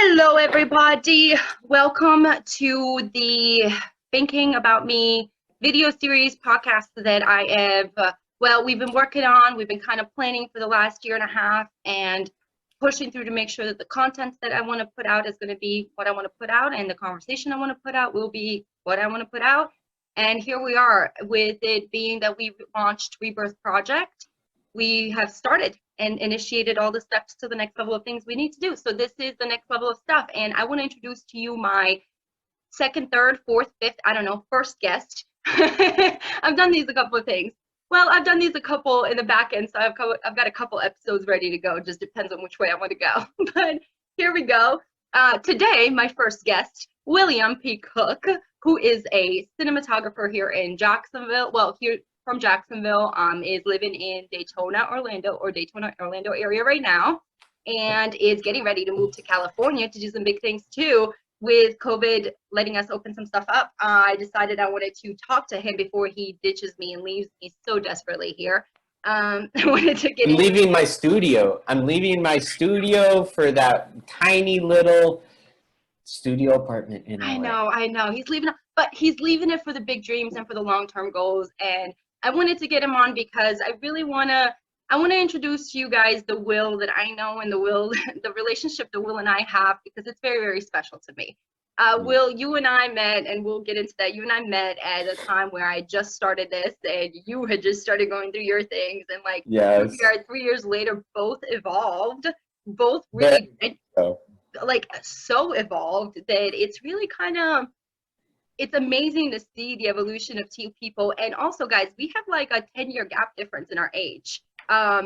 Hello, everybody. Welcome to the Thinking About Me video series podcast that I have, we've been working on. We've been kind of planning for the last year and a half and pushing through to make sure that the content that I want to put out is going to be what I want to put out, and the conversation I want to put out will be what I want to put out. And here we are, with it being that we launched Rebirth Project. We have started and initiated all the steps to the next level of things we need to do. So this is the next level of stuff. And I want to introduce to you my second, third, fourth, fifth, first guest. I've done these a couple of things. Well, I've done these a couple in the back end, so I've got a couple episodes ready to go. Just depends on which way I want to go. But here we go. Today, my first guest, William P. Cook, who is a cinematographer here in Jacksonville. Well, here from Jacksonville, is living in Daytona, Orlando area right now, and is getting ready to move to California to do some big things too. With COVID letting us open some stuff up, I decided I wanted to talk to him before he ditches me and leaves me so desperately here. I wanted to get. I'm leaving my studio. I'm leaving my studio for that tiny little studio apartment in LA. I know. He's leaving, but he's leaving it for the big dreams and for the long-term goals. And I wanted to get him on because I really want to introduce to you guys the Will that I know, and the relationship that Will and I have, because it's very, very special to me. Will, you and I met, and we'll get into that. You and I met at a time where I just started this, and you had just started going through your things, and yes. 3 years later, both evolved, both really so evolved that it's really kind of, it's amazing to see the evolution of two people. And also, guys, we have like a 10-year gap difference in our age.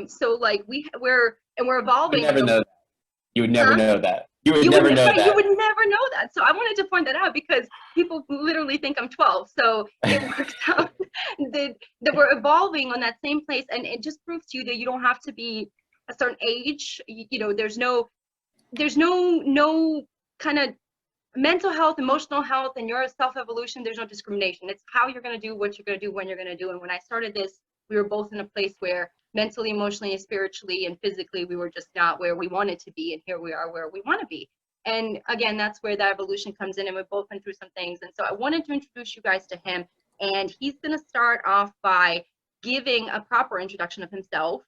So we're evolving. You would never know that. You would never know that. You would never know that. You would never know that. So I wanted to point that out because people literally think I'm 12. So it works out that we're evolving on that same place. And it just proves to you that you don't have to be a certain age. You know, there's no kind of mental health, emotional health, and your self-evolution. There's no discrimination. It's how you're going to do what you're going to do when you're going to do. And when I started this, we were both in a place where mentally, emotionally, spiritually, and physically, we were just not where we wanted to be. And here we are where we want to be. And again, that's where that evolution comes in. And we've both been through some things. And so I wanted to introduce you guys to him. And he's going to start off by giving a proper introduction of himself,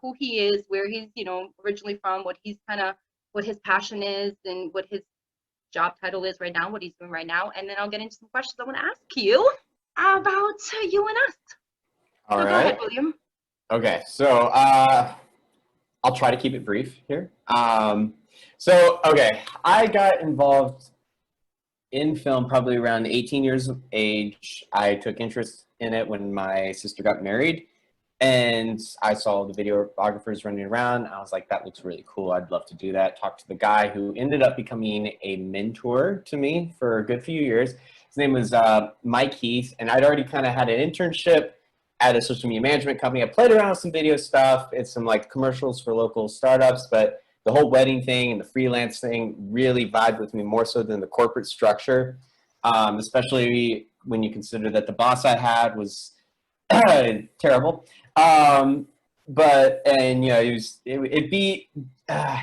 who he is, where he's, originally from, what his passion is, and what his job title is right now, what he's doing right now. And then I'll get into some questions I want to ask you about you and us. All right. Go ahead, William. Okay, so I'll try to keep it brief here. I got involved in film probably around 18 years of age. I took interest in it when my sister got married, and I saw the videographers running around. I was like, that looks really cool. I'd love to do that. Talked to the guy who ended up becoming a mentor to me for a good few years. His name was Mike Heath, and I'd already kind of had an internship at a social media management company. I played around with some video stuff and some commercials for local startups, but the whole wedding thing and the freelance thing really vibed with me more so than the corporate structure, especially when you consider that the boss I had was terrible. It'd be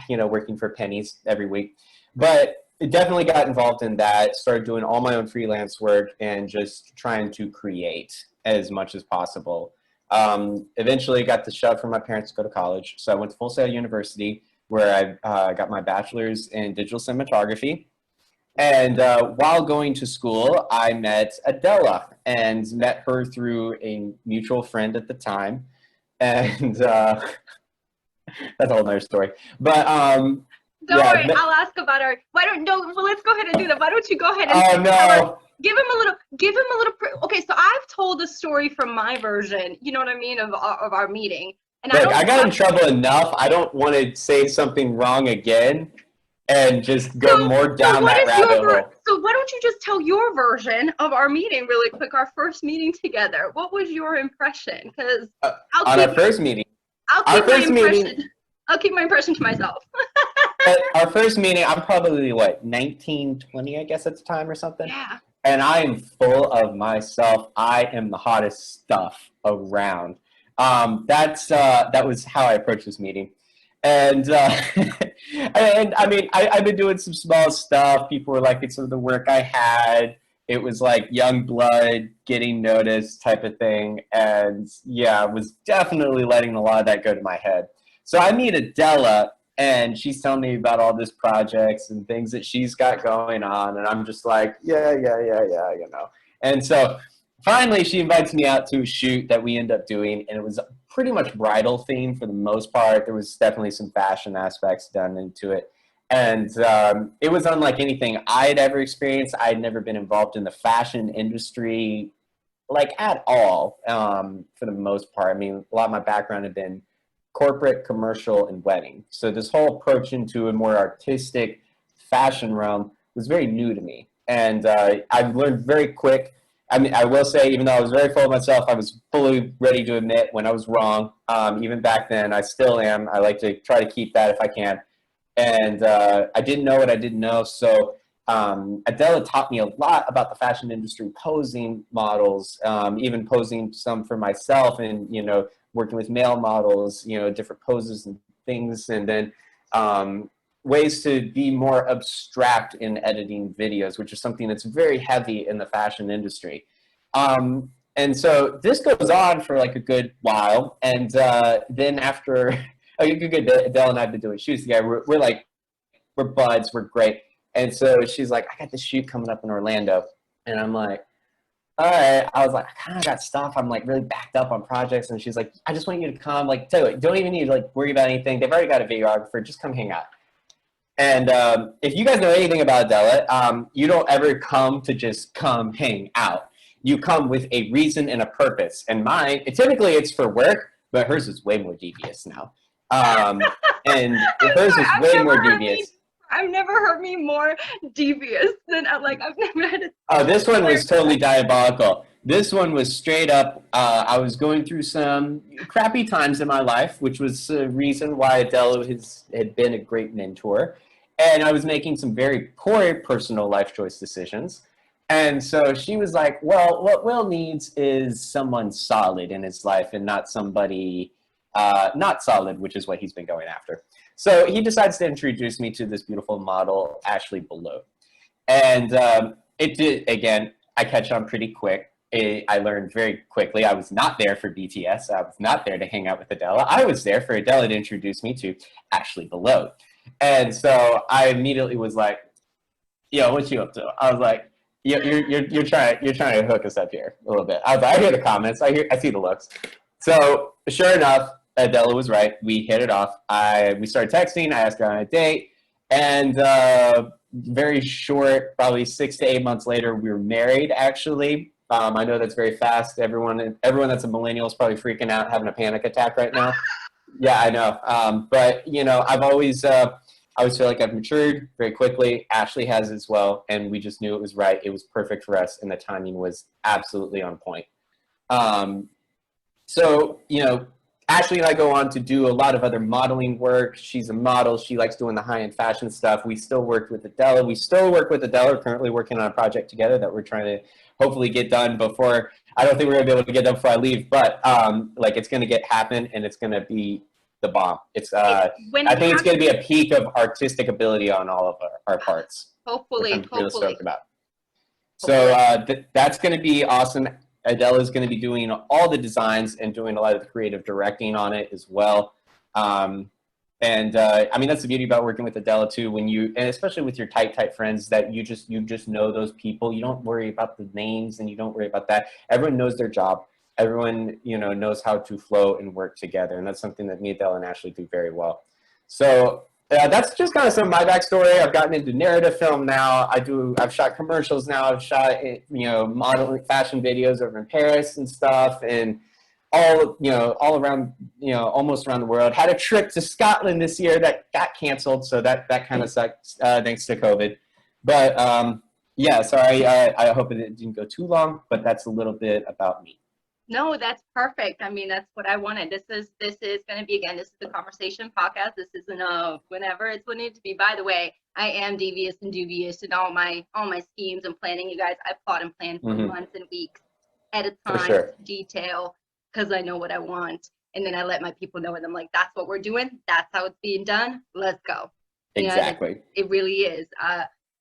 working for pennies every week, but it definitely got involved in that, started doing all my own freelance work and just trying to create as much as possible. Eventually got the shove from my parents to go to college. So I went to Full Sail University, where I got my bachelor's in digital cinematography. And while going to school, I met Adela, and met her through a mutual friend at the time. And that's a whole nother story. But don't worry, I'll ask about her. Let's go ahead and do that. Why don't you go ahead and tell her, give him a little. Okay, so I've told the story from my version, you know what I mean, of our meeting. And look, I got in trouble enough. I don't want to say something wrong again and just go more down that rabbit hole. So why don't you just tell your version of our meeting really quick, our first meeting together? What was your impression? Because our first meeting, I'll keep my impression to myself. Our first meeting, I'm probably 19, 20, I guess at the time or something. Yeah. And I am full of myself. I am the hottest stuff around. That was how I approached this meeting. And And I mean, I've been doing some small stuff. People were liking some of the work I had. It was like young blood getting noticed type of thing. And yeah, I was definitely letting a lot of that go to my head. So I meet Adela, and she's telling me about all these projects and things that she's got going on. And I'm just like, yeah, you know. And so finally, she invites me out to a shoot that we end up doing, and it was pretty much bridal themed for the most part. There was definitely some fashion aspects done into it. And it was unlike anything I'd ever experienced. I'd never been involved in the fashion industry, like at all, for the most part. I mean, a lot of my background had been corporate, commercial, and wedding. So this whole approach into a more artistic fashion realm was very new to me. And I've learned very quick. I mean, I will say, even though I was very full of myself, I was fully ready to admit when I was wrong. Even back then, I still am. I like to try to keep that if I can. And I didn't know what I didn't know. So Adela taught me a lot about the fashion industry, posing models, even posing some for myself, and you know, working with male models, you know, different poses and things, and then ways to be more abstract in editing videos, which is something that's very heavy in the fashion industry. And so this goes on for like a good while, and then after a good Adele and I have been doing shoots together. We're buds, we're great. And so she's like, I got this shoot coming up in Orlando, and I'm like, all right. I was like, I kind of got stuff. I'm like really backed up on projects, and she's like, I just want you to come. Like, tell you what, don't even need to like worry about anything. They've already got a videographer. Just come hang out. And if you guys know anything about Adela, you don't ever come to just come hang out. You come with a reason and a purpose. And mine, typically it's for work, but hers is way more devious now. And hers is way more devious. I've never heard me more devious than like I've never had it. Oh, this one was totally diabolical. This one was straight up. I was going through some crappy times in my life, which was the reason why Adele had been a great mentor. And I was making some very poor personal life choice decisions. And so she was like, well, what Will needs is someone solid in his life and not somebody not solid, which is what he's been going after. So he decides to introduce me to this beautiful model, Ashley Below. And it did, again, I catch on pretty quick. I learned very quickly. I was not there for BTS. I was not there to hang out with Adela. I was there for Adela to introduce me to Ashley Below. And so I immediately was like, yo, what you up to? I was like, you're trying to hook us up here a little bit. I was like, I hear the comments. I see the looks. So sure enough, Adela was right. We hit it off. We started texting. I asked her on a date. And very short, probably 6 to 8 months later, we were married, actually. I know that's very fast. Everyone that's a millennial is probably freaking out, having a panic attack right now. Yeah, I know. But, you know, I always feel like I've matured very quickly. Ashley has as well. And we just knew it was right. It was perfect for us. And the timing was absolutely on point. So, you know, Ashley and I go on to do a lot of other modeling work. She's a model. She likes doing the high-end fashion stuff. We still work with Adela. We're currently working on a project together that we're trying to hopefully get done before. I don't think we're going to be able to get done before I leave, but like it's going to happen, and it's going to be the bomb. I think it's going to be a peak of artistic ability on all of our parts. Hopefully, which I'm really stoked about. So that's going to be awesome. Adela is going to be doing all the designs and doing a lot of the creative directing on it as well. I mean, that's the beauty about working with Adela too, and especially with your tight friends, that you just know those people. You don't worry about the names, and you don't worry about that. Everyone knows their job. Everyone, you know, knows how to flow and work together. And that's something that me, Adela, and Ashley do very well. So that's just kind of some of my backstory. I've gotten into narrative film now. I've shot commercials now. I've shot, you know, modeling fashion videos over in Paris and stuff, and all around, you know, almost around the world. Had a trip to Scotland this year that got canceled, so that kind of sucks thanks to COVID. But yeah, sorry. I hope it didn't go too long, but that's a little bit about me. No, that's perfect. I mean, that's what I wanted. This is going to be, again, this is the conversation podcast. This isn't whenever it's what it needs to be. By the way, I am devious and dubious in all my schemes and planning. You guys, I plot and plan for months and weeks at a time, sure. Detail, because I know what I want. And then I let my people know, and I'm like, that's what we're doing. That's how it's being done. Let's go. Exactly. It really is.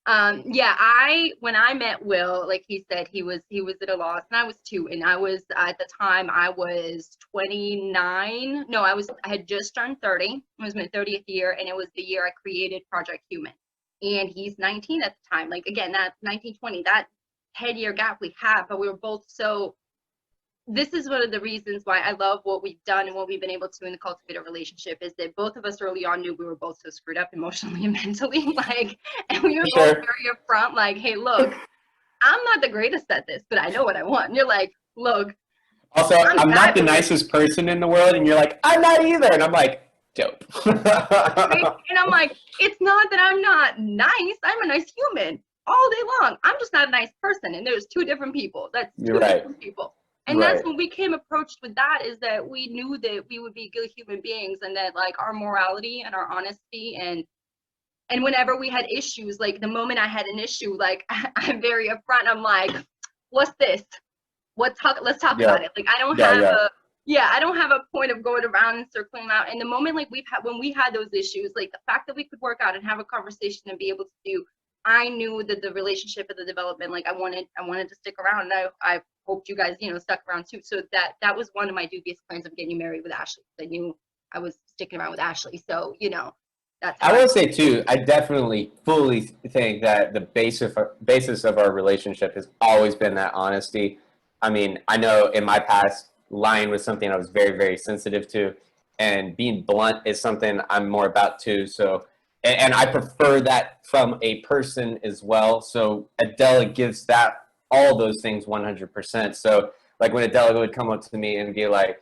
Yeah, when I met Will, like he said, he was at a loss, and I was too. And I was at the time I was 29. No, I had just turned 30. It was my 30th year, and it was the year I created Project Human. And he's 19 at the time. Like again, that 1920, that 10-year gap we have, but we were both so. This is one of the reasons why I love what we've done and what we've been able to in the cultivator relationship is that both of us early on knew we were both so screwed up emotionally and mentally, like, and we were both Sure. very upfront, like, hey, look, I'm not the greatest at this, but I know what I want. And you're like, look, Also, I'm not the nicest person in the world, and you're like, I'm not either, and I'm like, dope. right? And I'm like, it's not that I'm not nice. I'm a nice human all day long. I'm just not a nice person. And there's two different people. That's two You're right. different people. And Right. that's when we came approached with that, is that we knew that we would be good human beings, and that like our morality and our honesty and whenever we had issues, like the moment I had an issue, like I'm very upfront. I'm like, what's this? Let's talk Yeah. about it. Like I don't Yeah, have yeah. I don't have a point of going around and circling out. And the moment like when we had those issues, like the fact that we could work out and have a conversation and be able to do, I knew that the relationship and the development, like I wanted to stick around. And I hoped you guys, stuck around too. So that was one of my dubious plans of getting married with Ashley. I knew I was sticking around with Ashley. So, that's how I will say too, I definitely fully think that the basis of our relationship has always been that honesty. I mean, I know in my past, lying was something I was very, very sensitive to, and being blunt is something I'm more about too. So, and I prefer that from a person as well. So Adela gives that all those things 100%. So, like when Adela would come up to me and be like,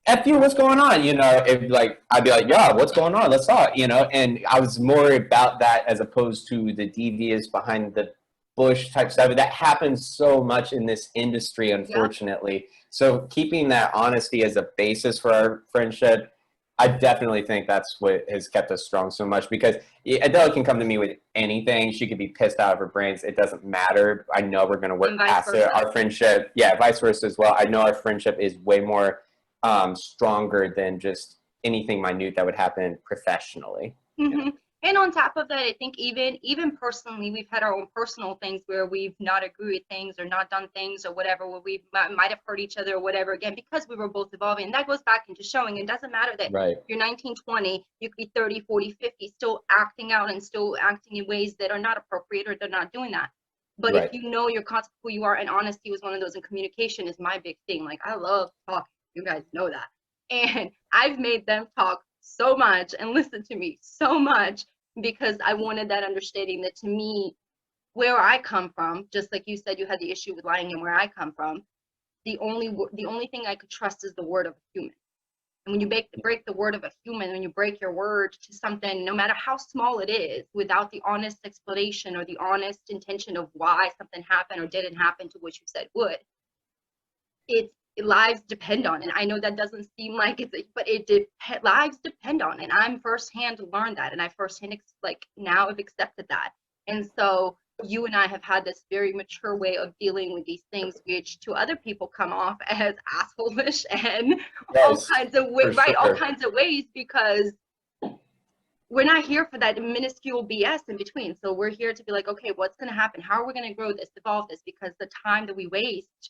F you, what's going on? I'd be like, yeah, what's going on? Let's talk, and I was more about that as opposed to the devious behind the bush type stuff. That happens so much in this industry, unfortunately. Yeah. So keeping that honesty as a basis for our friendship, I definitely think that's what has kept us strong so much, because Adela can come to me with anything. She could be pissed out of her brains. It doesn't matter. I know we're going to work past it. Our friendship, yeah, vice versa as well. I know our friendship is way more stronger than just anything minute that would happen professionally. Mm-hmm. And on top of that, I think even personally, we've had our own personal things where we've not agreed with things or not done things or whatever, where we might have hurt each other or whatever, again, because we were both evolving. And that goes back into showing. It doesn't matter that you're 19, 20, you could be 30, 40, 50, still acting out and still acting in ways that are not appropriate, or they're not doing that. But if you know you're conscious of who you are, and honesty was one of those, and communication is my big thing. Like, I love talking. You guys know that. And I've made them talk so much and listen to me so much, because I wanted that understanding that, to me, where I come from, just like you said, you had the issue with lying, and where I come from, the only thing I could trust is the word of a human. And when you break the word of a human, when you break your word to something, no matter how small it is, without the honest explanation or the honest intention of why something happened or didn't happen to what you said would, lives depend on. And I know that doesn't seem like but lives depend on. And I'm firsthand learned that, and I firsthand now have accepted that. And so you and I have had this very mature way of dealing with these things, which to other people come off as asshole-ish and all kinds of ways, all kinds of ways, because we're not here for that minuscule BS in between. So we're here to be like, okay, what's going to happen? How are we going to grow this, evolve this? Because the time that we waste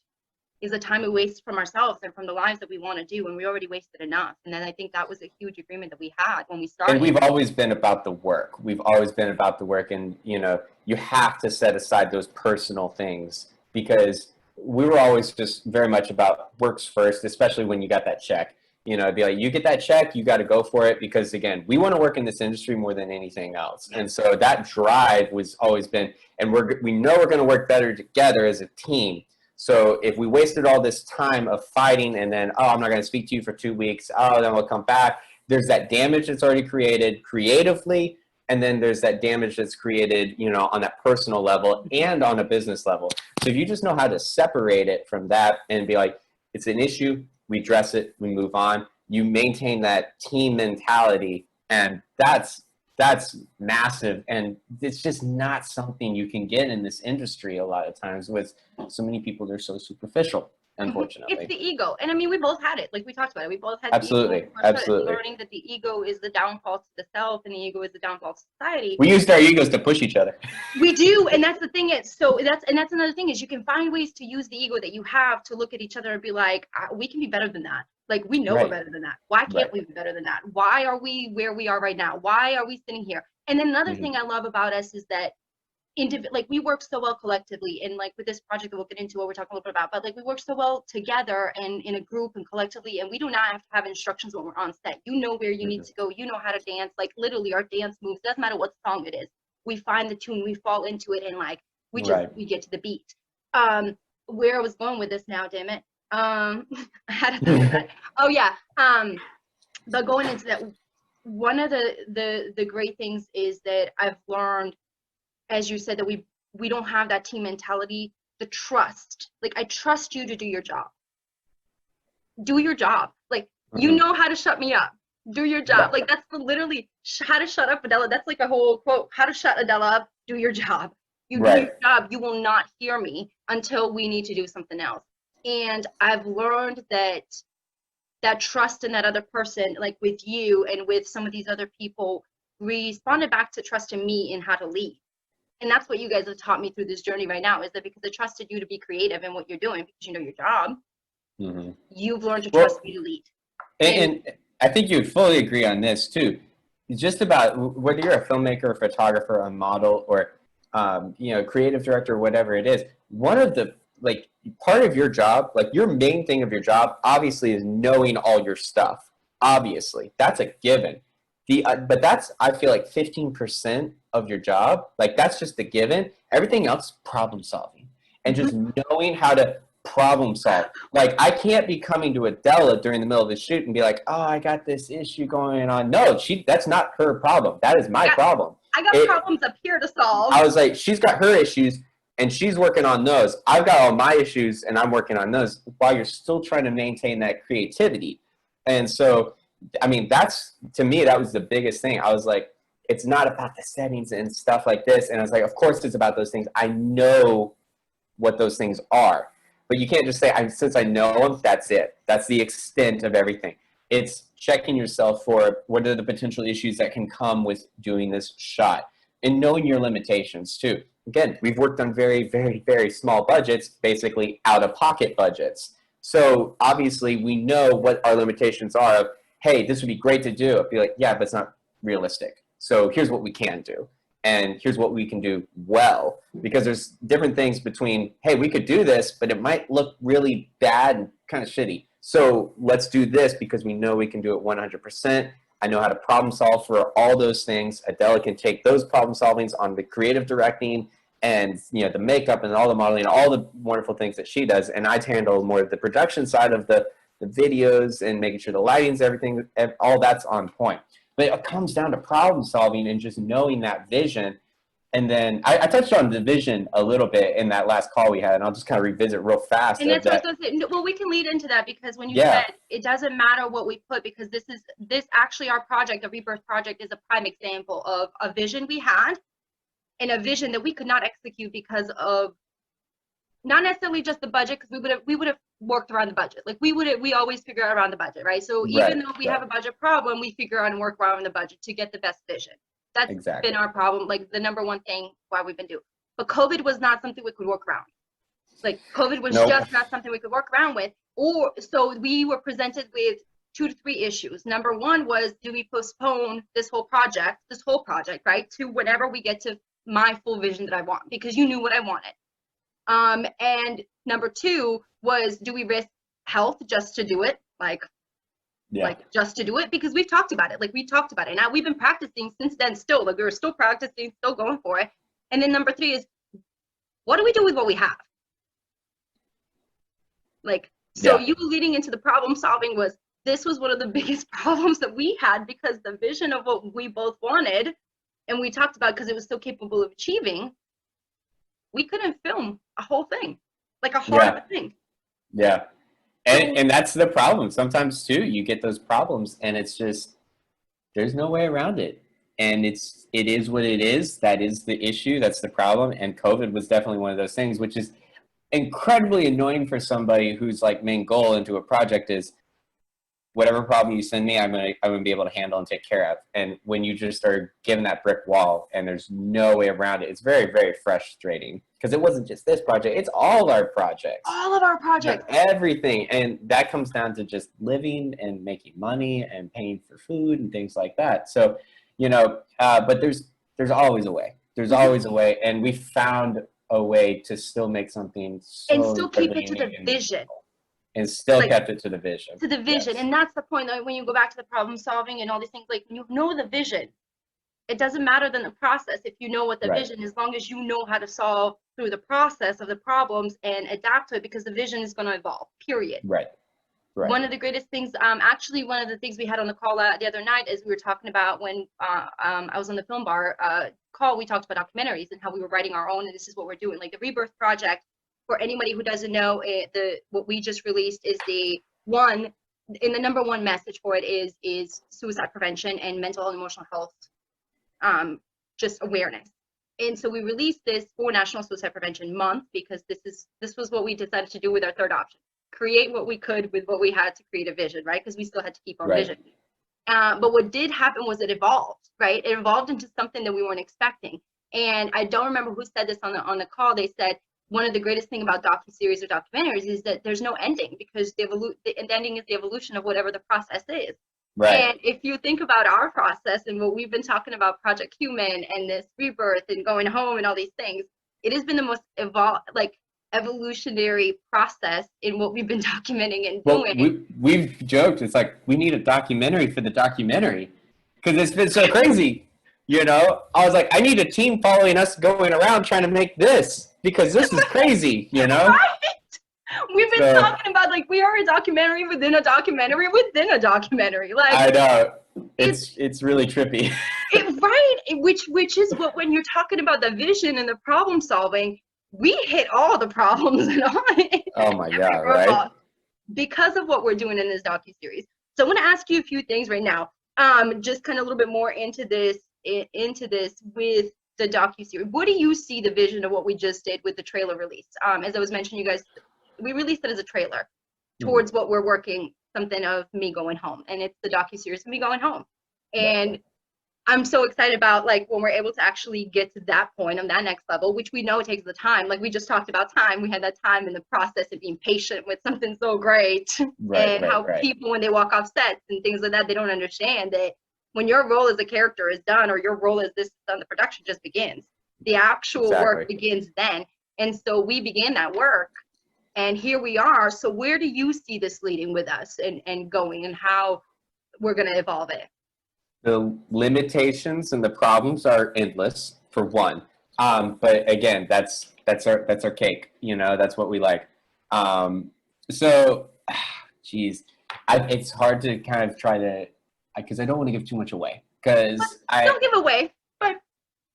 is the time we waste from ourselves and from the lives that we want to do, and we already wasted enough. And then I think that was a huge agreement that we had when we started. And we've always been about the work. We've always been about the work, and you have to set aside those personal things, because we were always just very much about works first, especially when you got that check. It'd be like, you get that check, you got to go for it, because again, we want to work in this industry more than anything else. And so that drive was always been, and we know we're going to work better together as a team. So if we wasted all this time of fighting, and then, I'm not going to speak to you for 2 weeks, then we'll come back, there's that damage that's already created creatively, and then there's that damage that's created, on that personal level and on a business level. So if you just know how to separate it from that and be like, it's an issue, we address it, we move on, you maintain that team mentality, and that's massive. And it's just not something you can get in this industry a lot of times, with so many people that are so superficial. unfortunately. It's the ego. And I mean, we both had it. Like we talked about it. We both had Absolutely. the ego. Absolutely. Learning that the ego is the downfall to the self and the ego is the downfall to society. We used our egos to push each other. We do. And that's the thing. That's another thing is you can find ways to use the ego that you have to look at each other and be like, we can be better than that. Like, we know we're better than that. Why can't we be better than that? Why are we where we are right now? Why are we sitting here? And then another thing I love about us is that like we work so well collectively, and like with this project that we'll get into what we're talking a little bit about, but like we work so well together and in a group and collectively, and we do not have to have instructions when we're on set. You know where you need to go, you know how to dance. Like literally our dance moves, doesn't matter what song it is, we find the tune, we fall into it, and like we just we get to the beat. Where I was going with this now, damn it. I had a oh yeah. But going into that, one of the great things is that I've learned, as you said, that we don't have that team mentality, the trust. Like, I trust you to do your job. Do your job. Like, you know how to shut me up. Do your job. Like, that's literally how to shut up Adela. That's like a whole quote. How to shut Adela up. Do your job. You do your job. You will not hear me until we need to do something else. And I've learned that trust in that other person, like with you and with some of these other people, responded back to trust in me in how to lead. And that's what you guys have taught me through this journey right now, is that because I trusted you to be creative in what you're doing, because you know your job, you've learned to trust me to lead. And I think you would fully agree on this too. Just about whether you're a filmmaker, a photographer, a model, or creative director, or whatever it is, one of the part of your job, like your main thing of your job, obviously is knowing all your stuff. Obviously, that's a given. But that's, I feel like 15% of your job. Like that's just a given. Everything else, problem solving, and just knowing how to problem solve. Like I can't be coming to Adela during the middle of the shoot and be like, oh, I got this issue going on. No, that's not her problem. That is my problem. I got problems up here to solve. I was like, she's got her issues and she's working on those. I've got all my issues and I'm working on those while you're still trying to maintain that creativity. And so, I mean, to me, that was the biggest thing. I was like, it's not about the settings and stuff like this. And I was like, of course it's about those things. I know what those things are. But you can't just say, since I know them, that's it. That's the extent of everything. It's checking yourself for what are the potential issues that can come with doing this shot, and knowing your limitations too. Again, we've worked on very, very, very small budgets, basically out-of-pocket budgets. So obviously we know what our limitations are of, hey, this would be great to do. I'd be like, yeah, but it's not realistic. So here's what we can do. And here's what we can do well. Because there's different things between, hey, we could do this, but it might look really bad and kind of shitty. So let's do this because we know we can do it 100%. I know how to problem solve for all those things. Adela can take those problem solvings on the creative directing and the makeup and all the modeling, all the wonderful things that she does. And I handle more of the production side of the videos and making sure the lighting's everything, all that's on point. But it comes down to problem solving and just knowing that vision. And then I touched on the vision a little bit in that last call we had, and I'll just kind of revisit real fast. And that's what I was going to say. Well, we can lead into that because when you said it doesn't matter what we put, because this actually our project, the Rebirth Project, is a prime example of a vision we had and a vision that we could not execute because of not necessarily just the budget, because we would have worked around the budget. Like we always figure out around the budget, right? So even though we have a budget problem, we figure out and work around the budget to get the best vision. That's been our problem, like the number one thing why we've been doing. But COVID was not something we could work around. Like COVID was just not something we could work around with. So we were presented with 2 to 3 issues. Number one was, do we postpone this whole project, right, to whenever we get to my full vision that I want, because you knew what I wanted. And number 2 was, do we risk health just to do it? Like just to do it, because we've talked about it. Now we've been practicing since then still, like we were still practicing, still going for it. And then number 3 is, what do we do with what we have? You leading into the problem solving this was one of the biggest problems that we had, because the vision of what we both wanted and we talked about, because it was so capable of achieving, we couldn't film a whole thing, like a hard thing. Yeah. And that's the problem. Sometimes too, you get those problems and it's just, there's no way around it. And it is what it is. That is the issue. That's the problem. And COVID was definitely one of those things, which is incredibly annoying for somebody whose like main goal into a project is whatever problem you send me, I'm gonna be able to handle and take care of. And when you just are given that brick wall and there's no way around it, it's very, very frustrating, because it wasn't just this project, it's all our projects. All of our projects. Everything. And that comes down to just living and making money and paying for food and things like that. So, you know, but there's always a way. There's always a way. And we found a way to still make something so and still keep it to the vision. And still like, kept it to the vision. To the vision. Yes. And that's the point, like, when you go back to the problem solving and all these things, like when you know the vision, it doesn't matter than the process if you know what the vision, as long as you know how to solve through the process of the problems and adapt to it, because the vision is going to evolve, period. Right. One of the greatest things, actually one of the things we had on the call the other night is we were talking about when I was on the film bar call, we talked about documentaries and how we were writing our own, and this is what we're doing. Like the Rebirth Project, for anybody who doesn't know, what we just released is the number one message for it is suicide prevention and mental and emotional health, just awareness. And so we released this for National Suicide Prevention Month, because this was what we decided to do with our third option: create what we could with what we had to create a vision, right? Because we still had to keep our vision. But what did happen was it evolved, right? It evolved into something that we weren't expecting. And I don't remember who said this on the call. They said, one of the greatest thing about docuseries or documentaries is that there's no ending, because the ending is the evolution of whatever the process is. Right. And if you think about our process and what we've been talking about, Project Human and this rebirth and going home and all these things, it has been the most evolutionary process in what we've been documenting and doing. We've joked, it's like we need a documentary for the documentary, because it's been so crazy. You know, I was like, I need a team following us going around trying to make this, because this is crazy, you know? Right? We've been talking about, like, we are a documentary within a documentary within a documentary. Like, I know. It's really trippy. Right. Which is what, when you're talking about the vision and the problem solving, we hit all the problems and all. Oh my God, right? Because of what we're doing in this docuseries. So I want to ask you a few things right now. Just kind of a little bit more into this with the docuseries. What do you see the vision of what we just did with the trailer release? As I was mentioning, you guys, we released it as a trailer towards what we're working, something of me going home, and it's the docuseries of me going home. And I'm so excited about, like, when we're able to actually get to that point on that next level, which we know takes the time. Like we just talked about time. We had that time in the process of being patient with something so great. People, when they walk off sets and things like that, they don't understand that when your role as a character is done, or your role as this is done, the production just begins. The actual work begins then. And so we began that work, and here we are. So where do you see this leading with us and going, and how we're going to evolve it? The limitations and the problems are endless, for one. But again, that's our cake. You know, that's what we like. So, geez, it's hard to kind of try to, because I don't want to give too much away. Because don't give away. But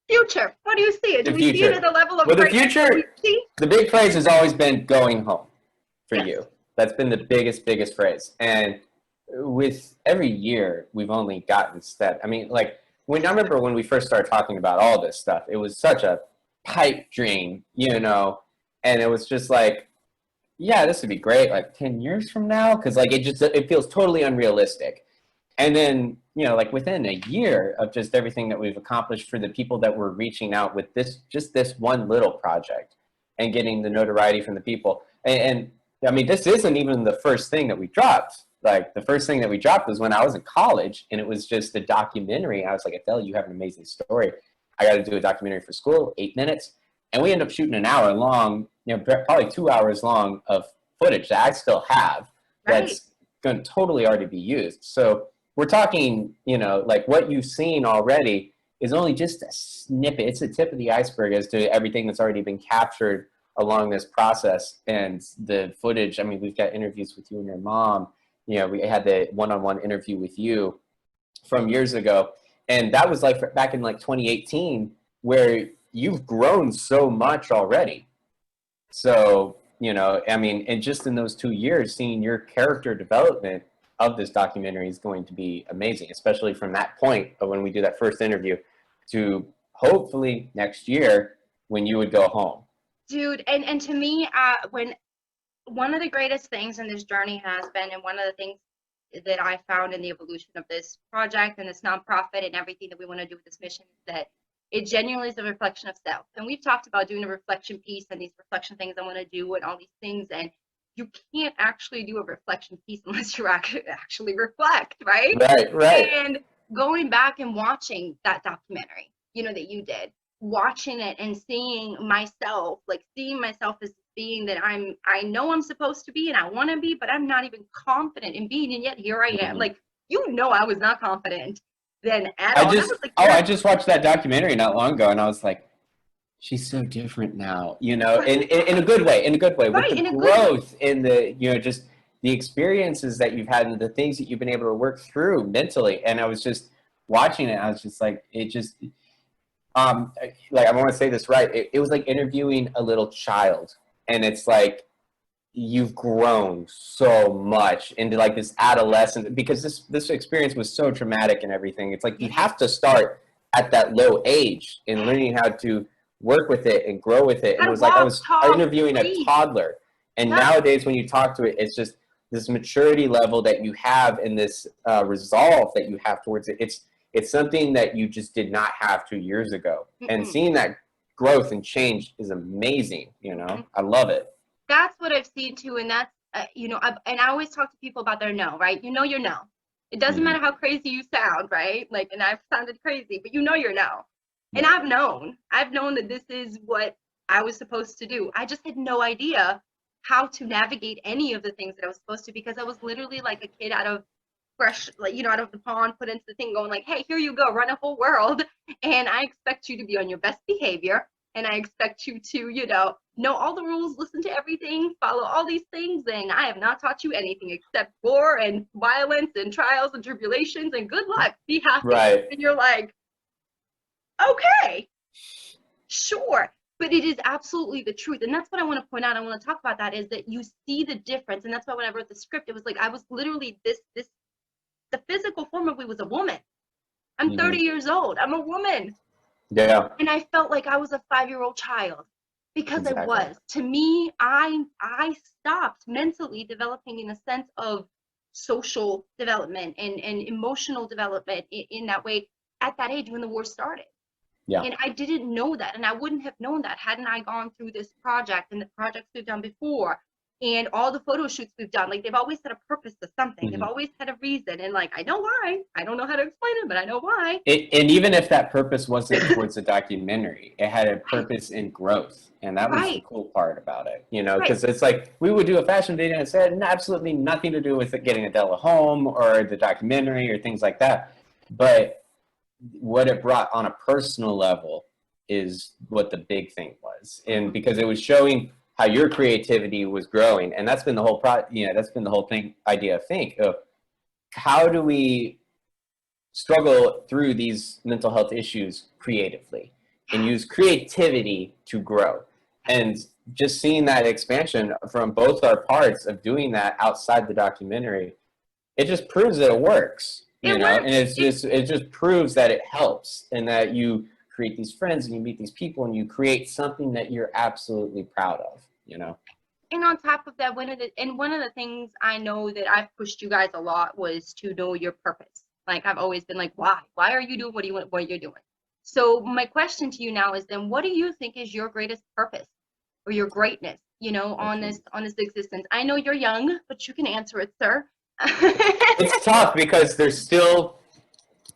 future, what do you see it? Do we see it at the level of the future? The big phrase has always been going home for you. That's been the biggest phrase. And with every year, we've only gotten step. I mean, like, I remember when we first started talking about all this stuff, it was such a pipe dream, you know, and it was just like, yeah, this would be great, like 10 years from now, because like it feels totally unrealistic. And then, you know, like within a year of just everything that we've accomplished for the people that we're reaching out with this one little project and getting the notoriety from the people. And I mean, this isn't even the first thing that we dropped. Like, the first thing that we dropped was when I was in college, and it was just a documentary. I was like, Adele, you have an amazing story. I got to do a documentary for school, 8 minutes. And we ended up shooting an hour long, you know, probably 2 hours long of footage that I still have that's going to totally already be used. So we're talking, you know, like what you've seen already is only just a snippet. It's the tip of the iceberg as to everything that's already been captured along this process. And the footage, I mean, we've got interviews with you and your mom. You know, we had the one-on-one interview with you from years ago. And that was like back in like 2018, where you've grown so much already. So, you know, I mean, and just in those 2 years, seeing your character development of this documentary is going to be amazing, especially from that point of when we do that first interview to hopefully next year when you would go home. Dude, and to me, when one of the greatest things in this journey has been, and one of the things that I found in the evolution of this project and this nonprofit and everything that we want to do with this mission, is that it genuinely is a reflection of self. And we've talked about doing a reflection piece and these reflection things I want to do and all these things. And you can't actually do a reflection piece unless you actually reflect, right? Right, right. And going back and watching that documentary, that you did, watching it and seeing myself, like seeing myself as being that I know I'm supposed to be and I want to be, but I'm not even confident in being, and yet here I am. Mhm. Like, I was not confident then at all. And I was like, I just watched that documentary not long ago, and I was like, she's so different now, in a good way, with right, the in a good way. growth in the, just the experiences that you've had and the things that you've been able to work through mentally. And I was just watching it, I was just like, it just, like, I want to say this right. It was like interviewing a little child, and it's like, you've grown so much into like this adolescent, because this experience was so traumatic and everything. It's like you have to start at that low age in learning how to work with it and grow with it. And How it to was like I walk, was talk, interviewing a breathe. toddler. And Yeah. nowadays when you talk to it, it's just this maturity level that you have and this resolve that you have towards it. It's something that you just did not have 2 years ago. And seeing that growth and change is amazing. I love it. That's what I've seen too, and that's and I always talk to people about their no, right? Your no. It doesn't matter how crazy you sound, right? Like, and I've sounded crazy, but your no. And I've known that this is what I was supposed to do. I just had no idea how to navigate any of the things that I was supposed to, because I was literally like a kid out of fresh, like, out of the pond, put into the thing, going like, hey, here you go, run a whole world, and I expect you to be on your best behavior, and I expect you to, know all the rules, listen to everything, follow all these things, and I have not taught you anything except war and violence and trials and tribulations, and good luck, be happy. Right. And you're like, okay, sure. But it is absolutely the truth. And that's what I want to point out. I want to talk about that, is that you see the difference. And that's why when I wrote the script, it was like I was literally the physical form of me was a woman. I'm 30 years old. I'm a woman. Yeah. And I felt like I was a 5-year-old child, because Exactly. I was. To me, I stopped mentally developing in a sense of social development and emotional development in that way at that age when the war started. Yeah. And I didn't know that, and I wouldn't have known that hadn't I gone through this project and the projects we've done before and all the photo shoots we've done. Like, they've always had a purpose to something. They've always had a reason, and like, I know why. I don't know how to explain it, but I know why. And even if that purpose wasn't towards a documentary, it had a purpose in growth. And that was the cool part about it, because it's like we would do a fashion video and it had absolutely nothing to do with it getting Adele a home or the documentary or things like that. But what it brought on a personal level is what the big thing was. And because it was showing how your creativity was growing. And that's been the whole that's been the whole idea of PHInc, of how do we struggle through these mental health issues creatively and use creativity to grow. And just seeing that expansion from both our parts of doing that outside the documentary, it just proves that it works, and it just proves that it helps, and that you create these friends and you meet these people and you create something that you're absolutely proud of, And on top of that, one of the things I know that I've pushed you guys a lot was to know your purpose. Like, I've always been like, why are you doing what you're doing? So my question to you now is then, what do you think is your greatest purpose or your greatness, on this existence? I know you're young, but you can answer it, sir. It's tough because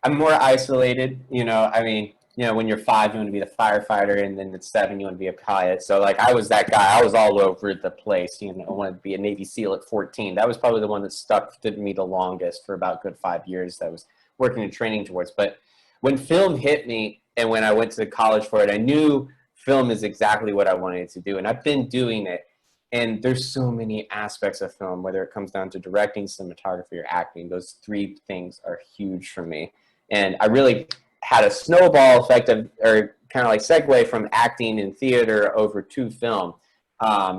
I'm more isolated, I mean, when you're 5, you want to be the firefighter, and then at 7, you want to be a pilot. So like, I was that guy. I was all over the place. I wanted to be a Navy SEAL at 14. That was probably the one that stuck to me the longest for about good 5 years that I was working and training towards. But when film hit me and when I went to college for it, I knew film is exactly what I wanted to do. And I've been doing it. And there's so many aspects of film, whether it comes down to directing, cinematography, or acting. Those 3 things are huge for me. And I really had a snowball effect or kind of like segue from acting in theater over to film,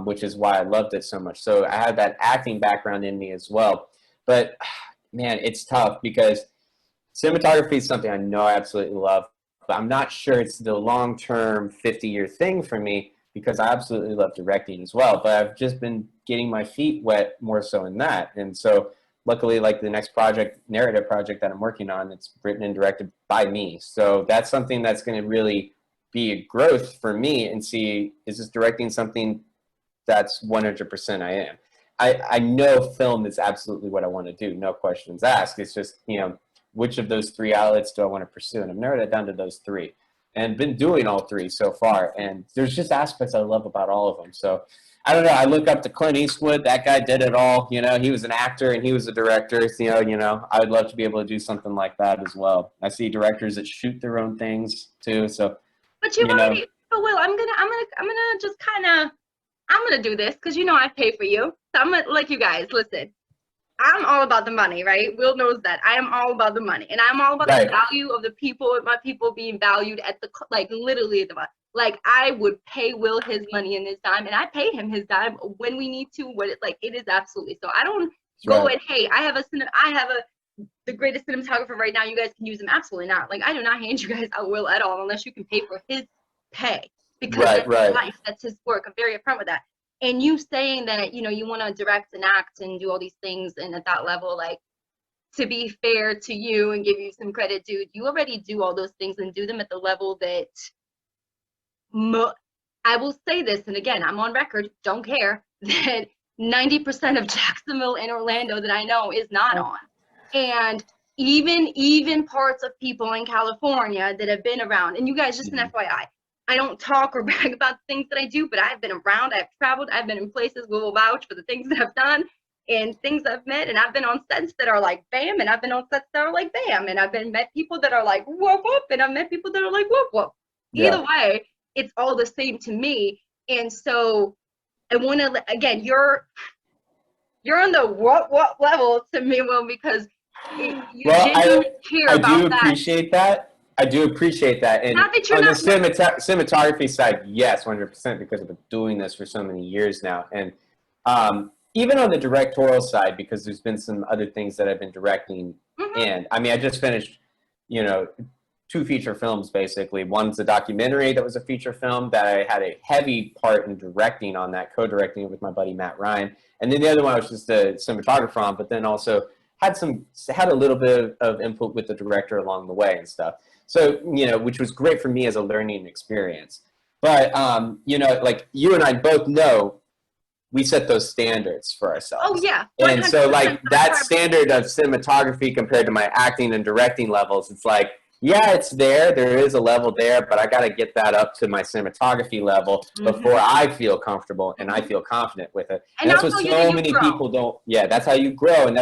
which is why I loved it so much. So I had that acting background in me as well. But man, it's tough because cinematography is something I know I absolutely love, but I'm not sure it's the long-term 50-year thing for me, because I absolutely love directing as well. But I've just been getting my feet wet more so in that. And so luckily, like the next narrative project that I'm working on, it's written and directed by me. So that's something that's going to really be a growth for me, and see, is this directing something that's 100% I am. I know film is absolutely what I want to do, no questions asked. It's just, which of those three outlets do I want to pursue? And I've narrowed it down to those three, and been doing all three so far. And there's just aspects I love about all of them. So I don't know. I look up to Clint Eastwood. That guy did it all. He was an actor and he was a director. So, I would love to be able to do something like that as well. I see directors that shoot their own things too. So, but you've already. But Will, I'm gonna just I'm gonna do this because I pay for you. So I'm gonna, like, you guys, listen. I'm all about the money, right? Will knows that. I am all about the money, and I'm all about the value of the people, and my people being valued at the, like, literally at the, like, I would pay Will his money and his time, and I pay him his time when we need to. It is absolutely so. I don't go and, hey, I have the greatest cinematographer right now. You guys can use him. Absolutely not. Like, I do not hand you guys out Will at all unless you can pay for his pay, because that's his life, that's his work. I'm very upfront with that. And you saying that, you want to direct and act and do all these things, and at that level, like, to be fair to you and give you some credit, dude, you already do all those things and do them at the level that I will say this, and again, I'm on record, don't care, that 90% of Jacksonville and Orlando that I know is not on. And even parts of people in California that have been around, and you guys, just an FYI, I don't talk or brag about the things that I do, but I've been around, I've traveled, I've been in places, will vouch for the things that I've done and things I've met, and I've been on sets that are like bam, and I've been on sets that are like bam, and I've met people that are like whoop whoop, and I've met people that are like whoop whoop. Either way, it's all the same to me. And so I want to, again, you're on the what level to me, Will, because you genuinely care about that. I do appreciate that. I do appreciate that. And not that you're on not the cinematography side, yes, 100%, because I've been doing this for so many years now. And even on the directorial side, because there's been some other things that I've been directing. And I mean, I just finished, 2 feature films, basically. One's a documentary that was a feature film that I had a heavy part in directing on that, co-directing it with my buddy Matt Ryan. And then the other one I was just a cinematographer on, but then also had a little bit of input with the director along the way and stuff. So, which was great for me as a learning experience. But, like you and I both know, we set those standards for ourselves. Oh, yeah. And so, like, that standard of cinematography compared to my acting and directing levels, it's like, yeah, it's there. There is a level there, but I got to get that up to my cinematography level before I feel comfortable and I feel confident with it. And that's what so many people don't. Yeah, that's how you grow.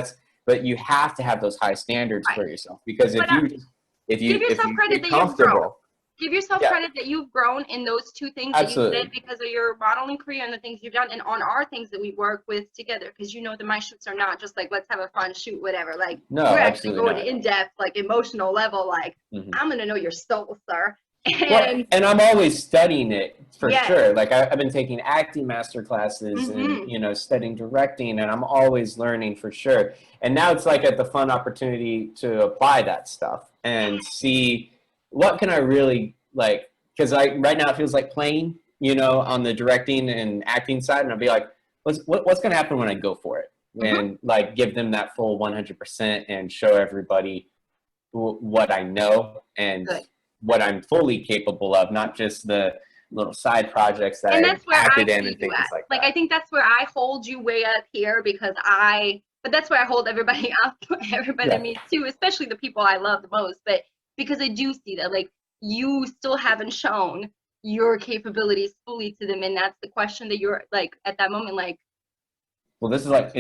But you have to have those high standards for yourself, because if you give yourself credit that you've grown. Give yourself credit that you've grown in those 2 things that you did because of your modeling career and the things you've done, and on our things that we work with together. Because that my shoots are not just like, let's have a fun shoot, whatever. Like, we're actually going in depth, like, emotional level. Like, I'm gonna know your soul, sir. And I'm always studying it for sure. Like, I've been taking acting master classes and studying directing, and I'm always learning for sure. And now it's like the fun opportunity to apply that stuff and see what can I really, like, because right now it feels like playing, on the directing and acting side, and I'll be like, what's going to happen when I go for it? And, like, give them that full 100% and show everybody what I know and what I'm fully capable of, not just the little side projects that I acted in and things like that. Like, I think that's where I hold you way up here, but that's where I hold everybody up, everybody me too, especially the people I love the most. But because I do see that, like, you still haven't shown your capabilities fully to them, and that's the question that you're, like, at that moment, like. Well, this is like,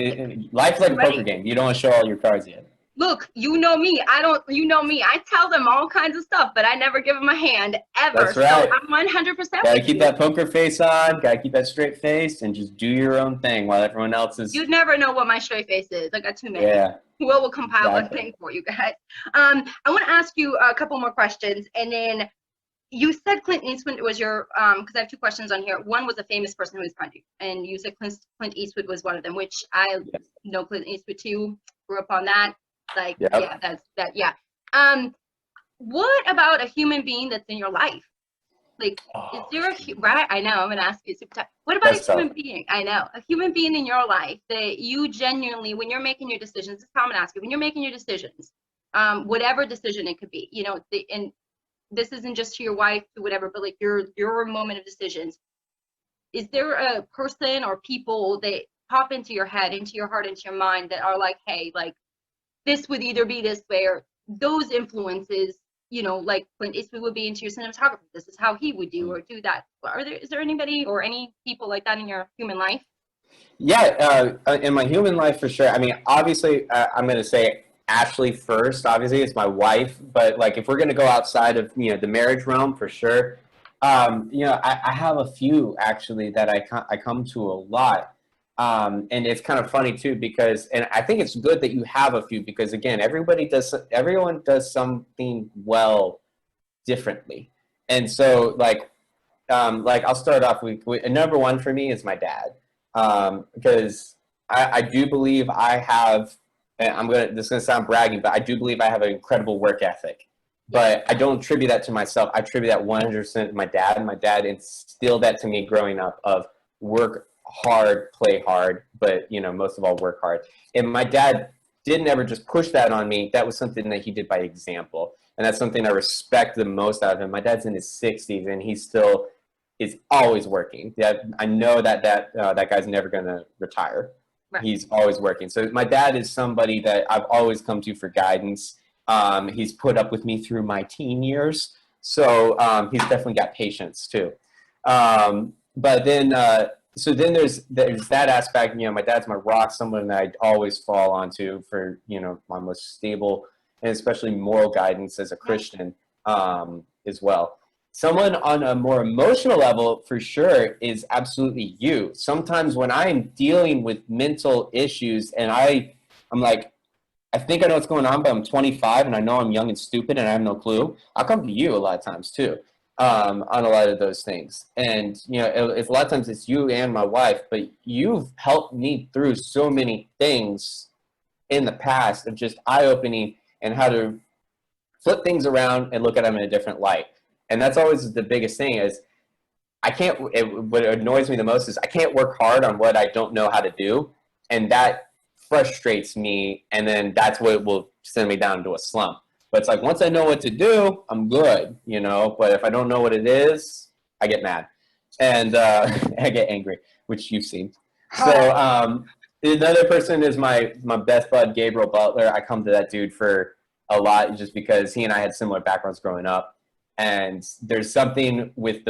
life's like a poker game. You don't want to show all your cards yet. Look, you know me. I tell them all kinds of stuff, but I never give them a hand, ever. That's right. So I'm 100%. Gotta keep that poker face on. Gotta keep that straight face, and just do your own thing while everyone else is. You'd never know what my straight face is. I got too many. Yeah. Will compile a thing for you guys. I want to ask you a couple more questions, and then you said Clint Eastwood was your because I have 2 questions on here. One was a famous person who was around you, and you said Clint Eastwood was one of them, which I know Clint Eastwood too. Grew up on that. Like, that's that. Yeah. What about a human being that's in your life Like, is Oh, there shoot. right? I know, I'm gonna ask you super tough. What about a That's tough. human being? I know, a human being in your life that you genuinely, when you're making your decisions, this is how I'm gonna ask you, when you're making your decisions, whatever decision it could be, you know, and this isn't just to your wife, to whatever, but like your moment of decisions. Is there a person or people that pop into your head, into your heart, into your mind that are like, hey, like this would either be this way or those influences, you know, like Clint Eastwood would be into your cinematography. This is how he would do or do that. Is there anybody or any people like that in your human life? Yeah, in my human life for sure. I mean, obviously, I'm going to say Ashley first. Obviously, it's my wife, but like if we're going to go outside of the marriage realm, for sure. I have a few actually that I come to a lot, and it's kind of funny too because, and I think it's good that you have a few because again, everyone does something well differently, and so like I'll start off with number one for me is my dad, because I do believe I have, and this is gonna sound bragging, but I do believe I have an incredible work ethic. But I don't attribute that to myself. I attribute that 100% to my dad. My dad instilled that to me growing up of work hard, play hard, but most of all work hard. And my dad didn't ever just push that on me. That was something that he did by example. And that's something I respect the most out of him. My dad's in his 60s and he's still is always working. Yeah, I know that guy's never going to retire. Right. He's always working. So my dad is somebody that I've always come to for guidance. He's put up with me through my teen years, so he's definitely got patience too. But then, so then there's that aspect. My dad's my rock, someone that I always fall onto for my most stable and especially moral guidance as a Christian, as well. Someone on a more emotional level, for sure, is absolutely you. Sometimes when I'm dealing with mental issues and I'm like, I think I know what's going on, but I'm 25 and I know I'm young and stupid and I have no clue. I'll come to you a lot of times too, on a lot of those things. And it's a lot of times it's you and my wife, but you've helped me through so many things in the past of just eye-opening and how to flip things around and look at them in a different light. And that's always the biggest thing is what annoys me the most is I can't work hard on what I don't know how to do. And that frustrates me. And then that's what will send me down into a slump. But it's like, once I know what to do, I'm good, but if I don't know what it is, I get mad and I get angry, which you've seen. So another person is my best bud, Gabriel Butler. I come to that dude for a lot just because he and I had similar backgrounds growing up. And there's something with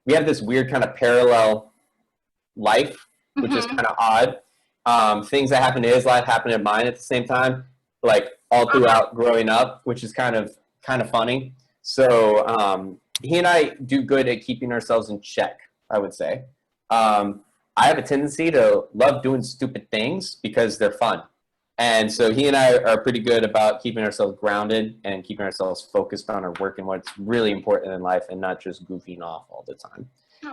we have this weird kind of parallel life, which is kind of odd. Things that happen to his life happen in mine at the same time, like all throughout growing up, which is kind of funny. So he and I do good at keeping ourselves in check, I would say. I have a tendency to love doing stupid things because they're fun. And so he and I are pretty good about keeping ourselves grounded and keeping ourselves focused on our work and what's really important in life and not just goofing off all the time.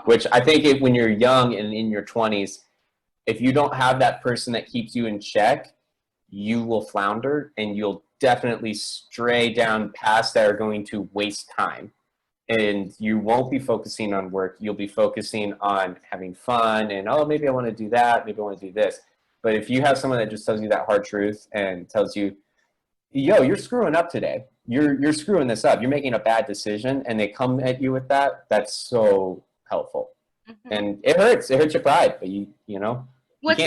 Which I think when you're young and in your 20s, if you don't have that person that keeps you in check, you will flounder and you'll definitely stray down paths that are going to waste time. And you won't be focusing on work. You'll be focusing on having fun and, oh, maybe I want to do that. Maybe I want to do this. But if you have someone that just tells you that hard truth and tells you, yo, you're screwing up today. You're screwing this up. You're making a bad decision. And they come at you with that. That's so helpful. Mm-hmm. And it hurts. It hurts your pride. But you know. What's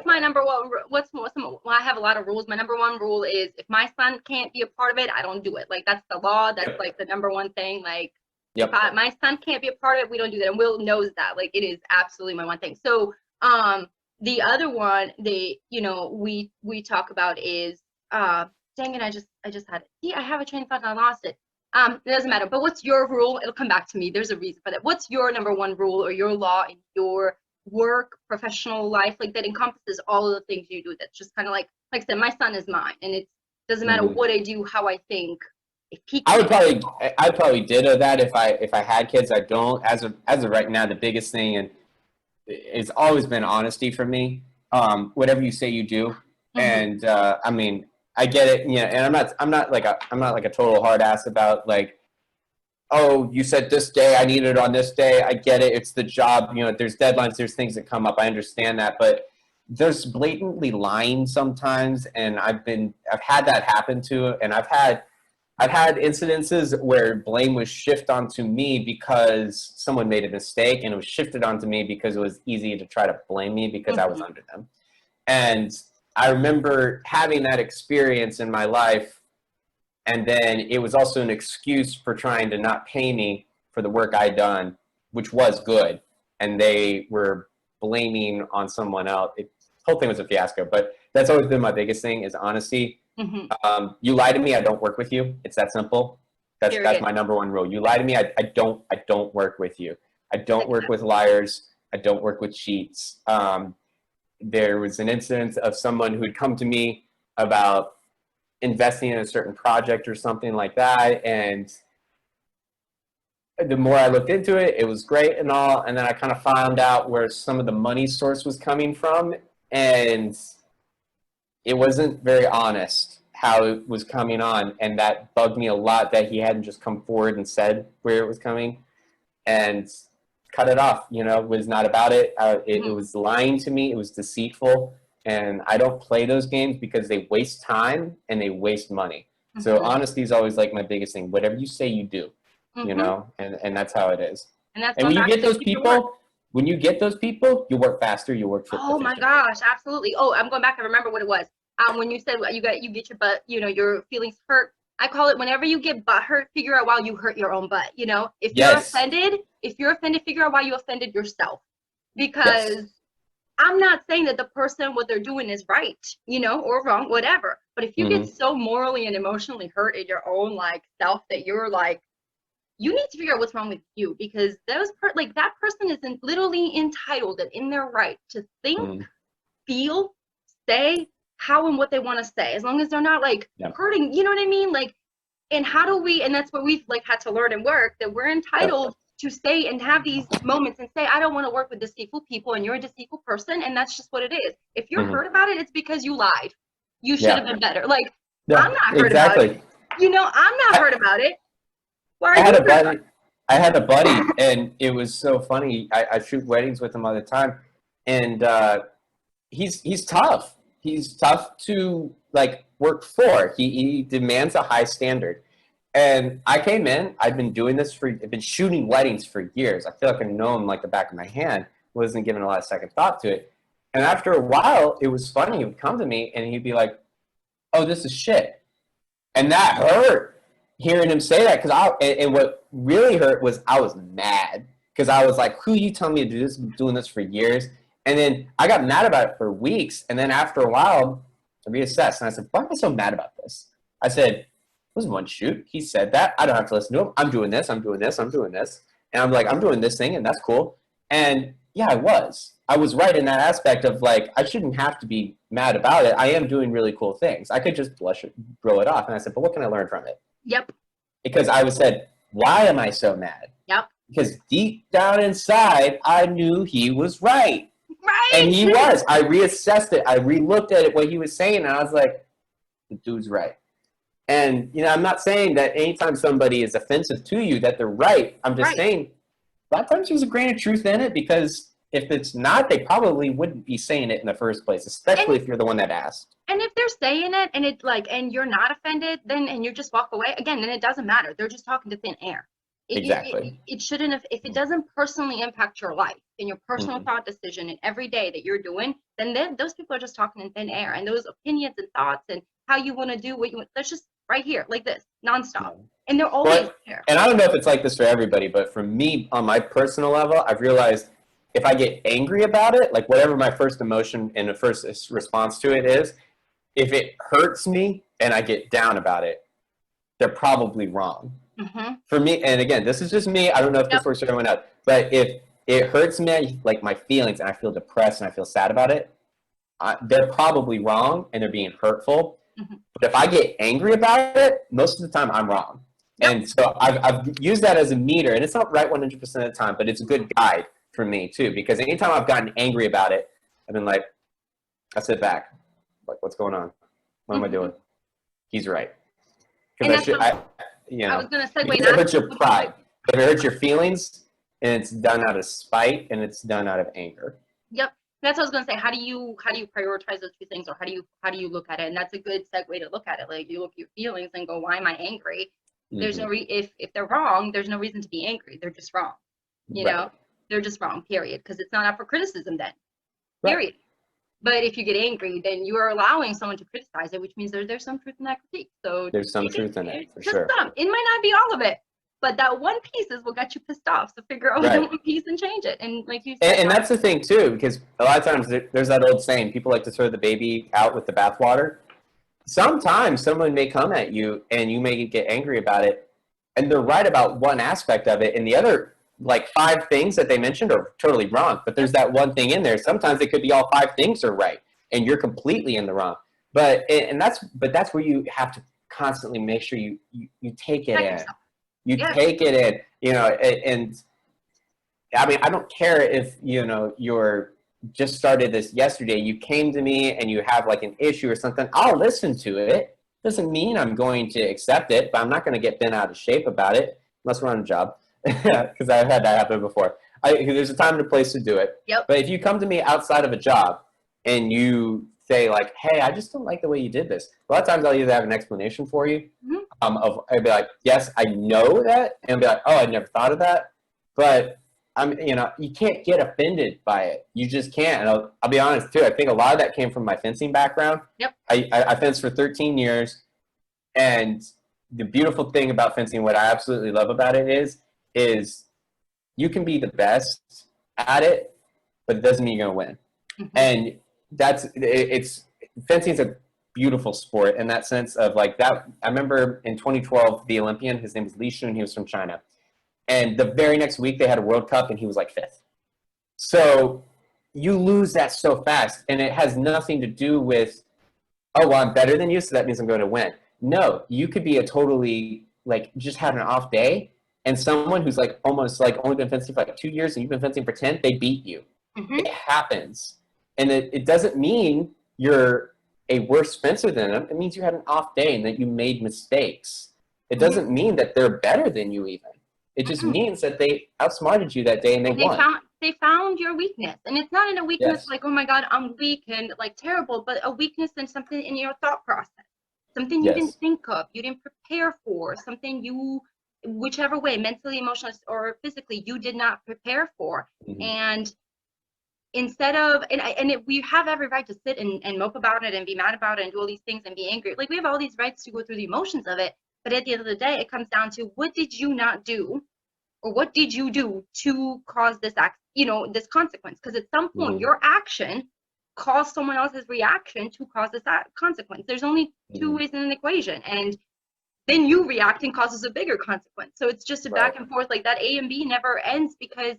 my number one? Well, I have a lot of rules. My number one rule is if my son can't be a part of it, I don't do it. Like that's the law. That's like the number one thing. Like if my son can't be a part of it, we don't do that. And Will knows that. Like it is absolutely my one thing. So the other one we talk about is dang it, I just had it. See, I have a train of thought and I lost it. It doesn't matter. But what's your rule? It'll come back to me. There's a reason for that. What's your number one rule or your law in your work, professional life, like that encompasses all of the things you do? That's just kind of like I said, my son is mine, and it doesn't matter what I do, how I think. If he I'd probably ditto that if I had kids. I don't as of right now. The biggest thing and it's always been honesty for me. Whatever you say, you do. And I mean, I get it. And I'm not like a total hard ass about like oh, you said this day, I need it on this day. I get it. It's the job. You know, there's deadlines, there's things that come up. I understand that. But there's blatantly lying sometimes. And I've had that happen too. And I've had incidences where blame was shifted onto me because someone made a mistake, and it was shifted onto me because it was easy to try to blame me because I was under them. And I remember having that experience in my life, and then it was also an excuse for trying to not pay me for the work I'd done, which was good, and they were blaming on someone else. The whole thing was a fiasco, but that's always been my biggest thing is honesty. You lie to me, I don't work with you. It's that simple. That's my number one rule. You lie to me, I don't work with you. I don't work with liars. I don't work with cheats. There was an incident of someone who'd come to me about investing in a certain project or something like that, and the more I looked into it, it was great and all, and then I kind of found out where some of the money source was coming from, and it wasn't very honest how it was coming on, and that bugged me a lot that he hadn't just come forward and said where it was coming and cut it off. You know, was not about it. It was lying to me. It was deceitful, and I don't play those games because they waste time and they waste money. So honesty is always like my biggest thing. Whatever you say, you do. You know, and that's how it is. And when you get those people, you work faster, you work oh my gosh, absolutely. Oh, I'm going back. I remember what it was. When you said you get your butt, you know, your feelings hurt. I call it whenever you get butt hurt, figure out why you hurt your own butt. You know, if you're offended, figure out why you offended yourself. Because I'm not saying that the person, what they're doing is right, you know, or wrong, whatever. But if you get so morally and emotionally hurt in your own like self that you're like, you need to figure out what's wrong with you, because that person is literally entitled and in their right to think, feel, say how and what they want to say, as long as they're not like hurting, you know what I mean? Like, and how do we, and that's what we've like had to learn and work, that we're entitled to say and have these moments and say, I don't want to work with deceitful people, and you're a deceitful person, and that's just what it is. If you're hurt about it, it's because you lied. You should have been better. Like, I'm not hurt about it. You know, I'm not hurt about it. I had a buddy, and it was so funny. I shoot weddings with him all the time, and he's tough. He's tough to like work for. He demands a high standard. And I came in. I've been shooting weddings for years. I feel like I know him like the back of my hand. Wasn't giving a lot of second thought to it. And after a while, it was funny. He would come to me and he'd be like, "Oh, this is shit," and that hurt. Hearing him say that, and what really hurt was I was mad, because I was like, who you telling me to do this? I've been doing this for years. And then I got mad about it for weeks. And then after a while, I reassessed. And I said, why am I so mad about this? I said, it was one shoot. He said that. I don't have to listen to him. I'm doing this. I'm doing this. I'm doing this. And I'm like, I'm doing this thing, and that's cool. And yeah, I was right in that aspect of like, I shouldn't have to be mad about it. I am doing really cool things. I could just blow it off. And I said, but what can I learn from it? Yep. Because I said, why am I so mad? Yep. Because deep down inside, I knew he was right. Right. And he was. I reassessed it. I re-looked at it, what he was saying, and I was like, the dude's right. And, you know, I'm not saying that anytime somebody is offensive to you that they're right. I'm just saying a lot of times there's a grain of truth in it, because if it's not, they probably wouldn't be saying it in the first place, especially if you're the one that asked. And if they're saying it and it like, and you're not offended, then, and you just walk away again, then it doesn't matter. They're just talking to thin air. It shouldn't have, if it doesn't personally impact your life and your personal thought decision and every day that you're doing, then those people are just talking in thin air, and those opinions and thoughts and how you want to do what you want, that's just right here, like this, nonstop. And they're always there. And I don't know if it's like this for everybody, but for me, on my personal level, I've realized if I get angry about it, like whatever my first emotion and the first response to it is, if it hurts me and I get down about it, they're probably wrong. For me, and again, this is just me. I don't know if this works for everyone else, but if it hurts me, like my feelings, and I feel depressed and I feel sad about it, they're probably wrong and they're being hurtful. But if I get angry about it, most of the time I'm wrong. And so I've used that as a meter, and it's not right 100% of the time, but it's a good guide for me too, because anytime I've gotten angry about it, I've been like, I sit back, like, what's going on? What am I doing? He's right. Because I was going to segue. It hurts your pride. If it hurts your feelings, and it's done out of spite, and it's done out of anger. Yep. That's what I was gonna say. How do you prioritize those two things, or how do you look at it? And that's a good segue to look at it. Like, you look at your feelings and go, why am I angry? There's no if they're wrong, there's no reason to be angry. They're just wrong. You know, they're just wrong. Period. Because it's not up for criticism then. Period. But if you get angry, then you are allowing someone to criticize it, which means there's some truth in that critique. So there's some truth in it, for just sure. some. It might not be all of it, but that one piece is what got you pissed off. So figure out that one piece and change it. And like you said, and that's the thing too, because a lot of times there's that old saying, people like to throw the baby out with the bathwater. Sometimes someone may come at you and you may get angry about it, and they're right about one aspect of it, and the other, like, 5 things that they mentioned are totally wrong. But there's that one thing in there. Sometimes it could be all 5 things are right, and you're completely in the wrong. But that's where you have to constantly make sure you take it in. You take it in, you know, and I mean, I don't care if, you know, you're just started this yesterday, you came to me and you have like an issue or something, I'll listen to it. Doesn't mean I'm going to accept it, but I'm not going to get bent out of shape about it unless we're on a job, because I've had that happen before. There's a time and a place to do it. But if you come to me outside of a job and you say like, hey, I just don't like the way you did this, a lot of times I'll either have an explanation for you. I'd be like, yes, I know that, and I'd be like, oh, I never thought of that, but you know, you can't get offended by it. You just can't. And I'll be honest too. I think a lot of that came from my fencing background. I fenced for 13 years, and the beautiful thing about fencing, what I absolutely love about it is you can be the best at it, but it doesn't mean you're gonna win. And it's fencing's a beautiful sport in that sense of like that. I remember in 2012, the Olympian, his name was Li Shun, he was from China. And the very next week they had a World Cup and he was like 5th. So you lose that so fast, and it has nothing to do with, oh, well, I'm better than you, so that means I'm going to win. No, you could be a totally, like, just had an off day, and someone who's like almost like only been fencing for like 2 years and you've been fencing for 10, they beat you. It happens. And it doesn't mean you're a worse fencer than them. It means you had an off day and that you made mistakes. It doesn't mean that they're better than you even. It just means that they outsmarted you that day and they won. They found your weakness. And it's not in a weakness like, oh my God, I'm weak and like terrible, but a weakness in something in your thought process. Something you didn't think of, you didn't prepare for, something you, whichever way, mentally, emotionally, or physically, you did not prepare for. And instead of, we have every right to sit and mope about it and be mad about it and do all these things and be angry. Like, we have all these rights to go through the emotions of it. But at the end of the day, it comes down to, what did you not do, or what did you do to cause this this consequence? Because at some point, your action caused someone else's reaction to cause this consequence. There's only 2 ways in an equation, and then you reacting causes a bigger consequence. So it's just a back and forth. Like, that A and B never ends because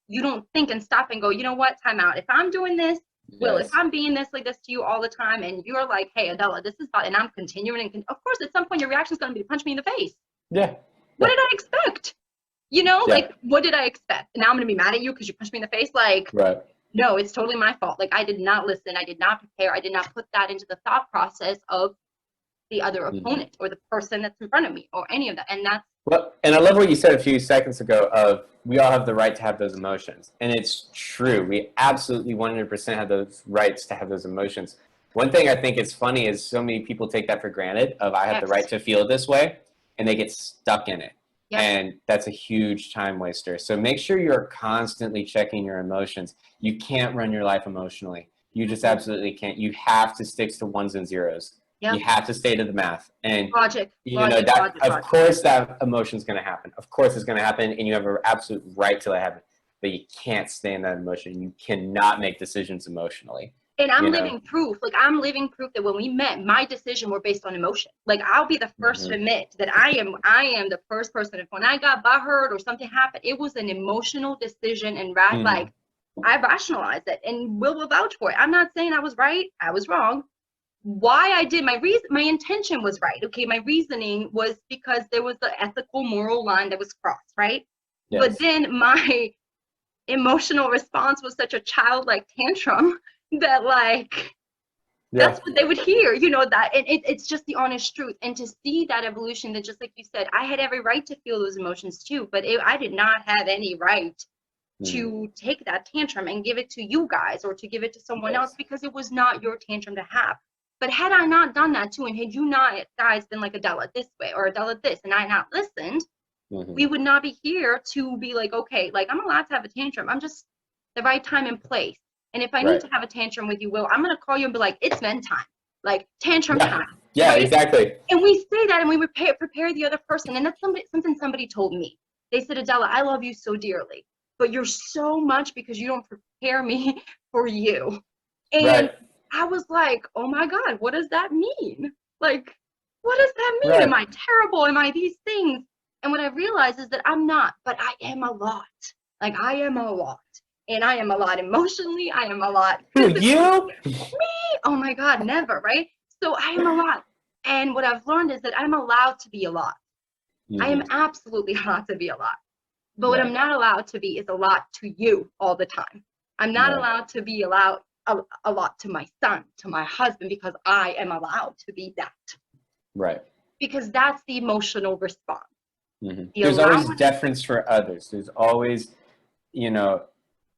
you don't think and stop and go, you know what, time out. If I'm doing this, Will, if I'm being this like this to you all the time, and you're like, hey, Adela, this is bad, and I'm continuing, of course, at some point, your reaction is going to be to punch me in the face. What did I expect? You know, like, what did I expect? And now I'm going to be mad at you because you punched me in the face? Like, no, it's totally my fault. Like, I did not listen. I did not prepare. I did not put that into the thought process of the other opponent or the person that's in front of me or any of that. And that's, well, and I love what you said a few seconds ago of, we all have the right to have those emotions. And it's true. We absolutely 100% have those rights to have those emotions. One thing I think is funny is so many people take that for granted of, I have the right to feel this way, and they get stuck in it. And that's a huge time waster. So make sure you're constantly checking your emotions. You can't run your life emotionally. You just absolutely can't. You have to stick to ones and zeros. You have to stay to the math. And logic. Of course that emotion's going to happen. Of course it's going to happen, and you have an absolute right to let it happen. But you can't stay in that emotion. You cannot make decisions emotionally. And I'm living proof. Like, I'm living proof that when we met, my decisions were based on emotion. Like, I'll be the first to admit that I am the first person. If when I got butthurt or something happened, it was an emotional decision, and like, I rationalized it, and will vouch for it. I'm not saying I was right. I was wrong. Why I did my intention was right. Okay, my reasoning was because there was the ethical, moral line that was crossed, right? But then my emotional response was such a childlike tantrum that, like, That's what they would hear, you know, that, and it's just the honest truth. And to see that evolution, that just like you said, I had every right to feel those emotions too, but I did not have any right to take that tantrum and give it to you guys or to give it to someone else, because it was not your tantrum to have. But had I not done that too, and had you not guys been like, Adela this way or Adela this, and I not listened, we would not be here to be like, okay, like, I'm allowed to have a tantrum. I'm just the right time and place. And if I need to have a tantrum with you, Will, I'm going to call you and be like, it's men time, like tantrum time. Yeah, right? exactly. And we say that and we prepare the other person. And that's something somebody told me. They said, Adela, I love you so dearly, but you're so much because you don't prepare me for you. And I was like, oh my God, what does that mean? Like, what does that mean? Am I terrible? Am I these things? And what I realized is that I'm not, but I am a lot. Like, I am a lot. And I am a lot emotionally. I am a lot physically. You? Me? Oh my God, never, right? So I am a lot. And what I've learned is that I'm allowed to be a lot. I am absolutely allowed to be a lot. But what I'm not allowed to be is a lot to you all the time. I'm not allowed to be a lot to my son, to my husband, because I am allowed to be that. Right. Because that's the emotional response. There's always deference for others. There's always, you know,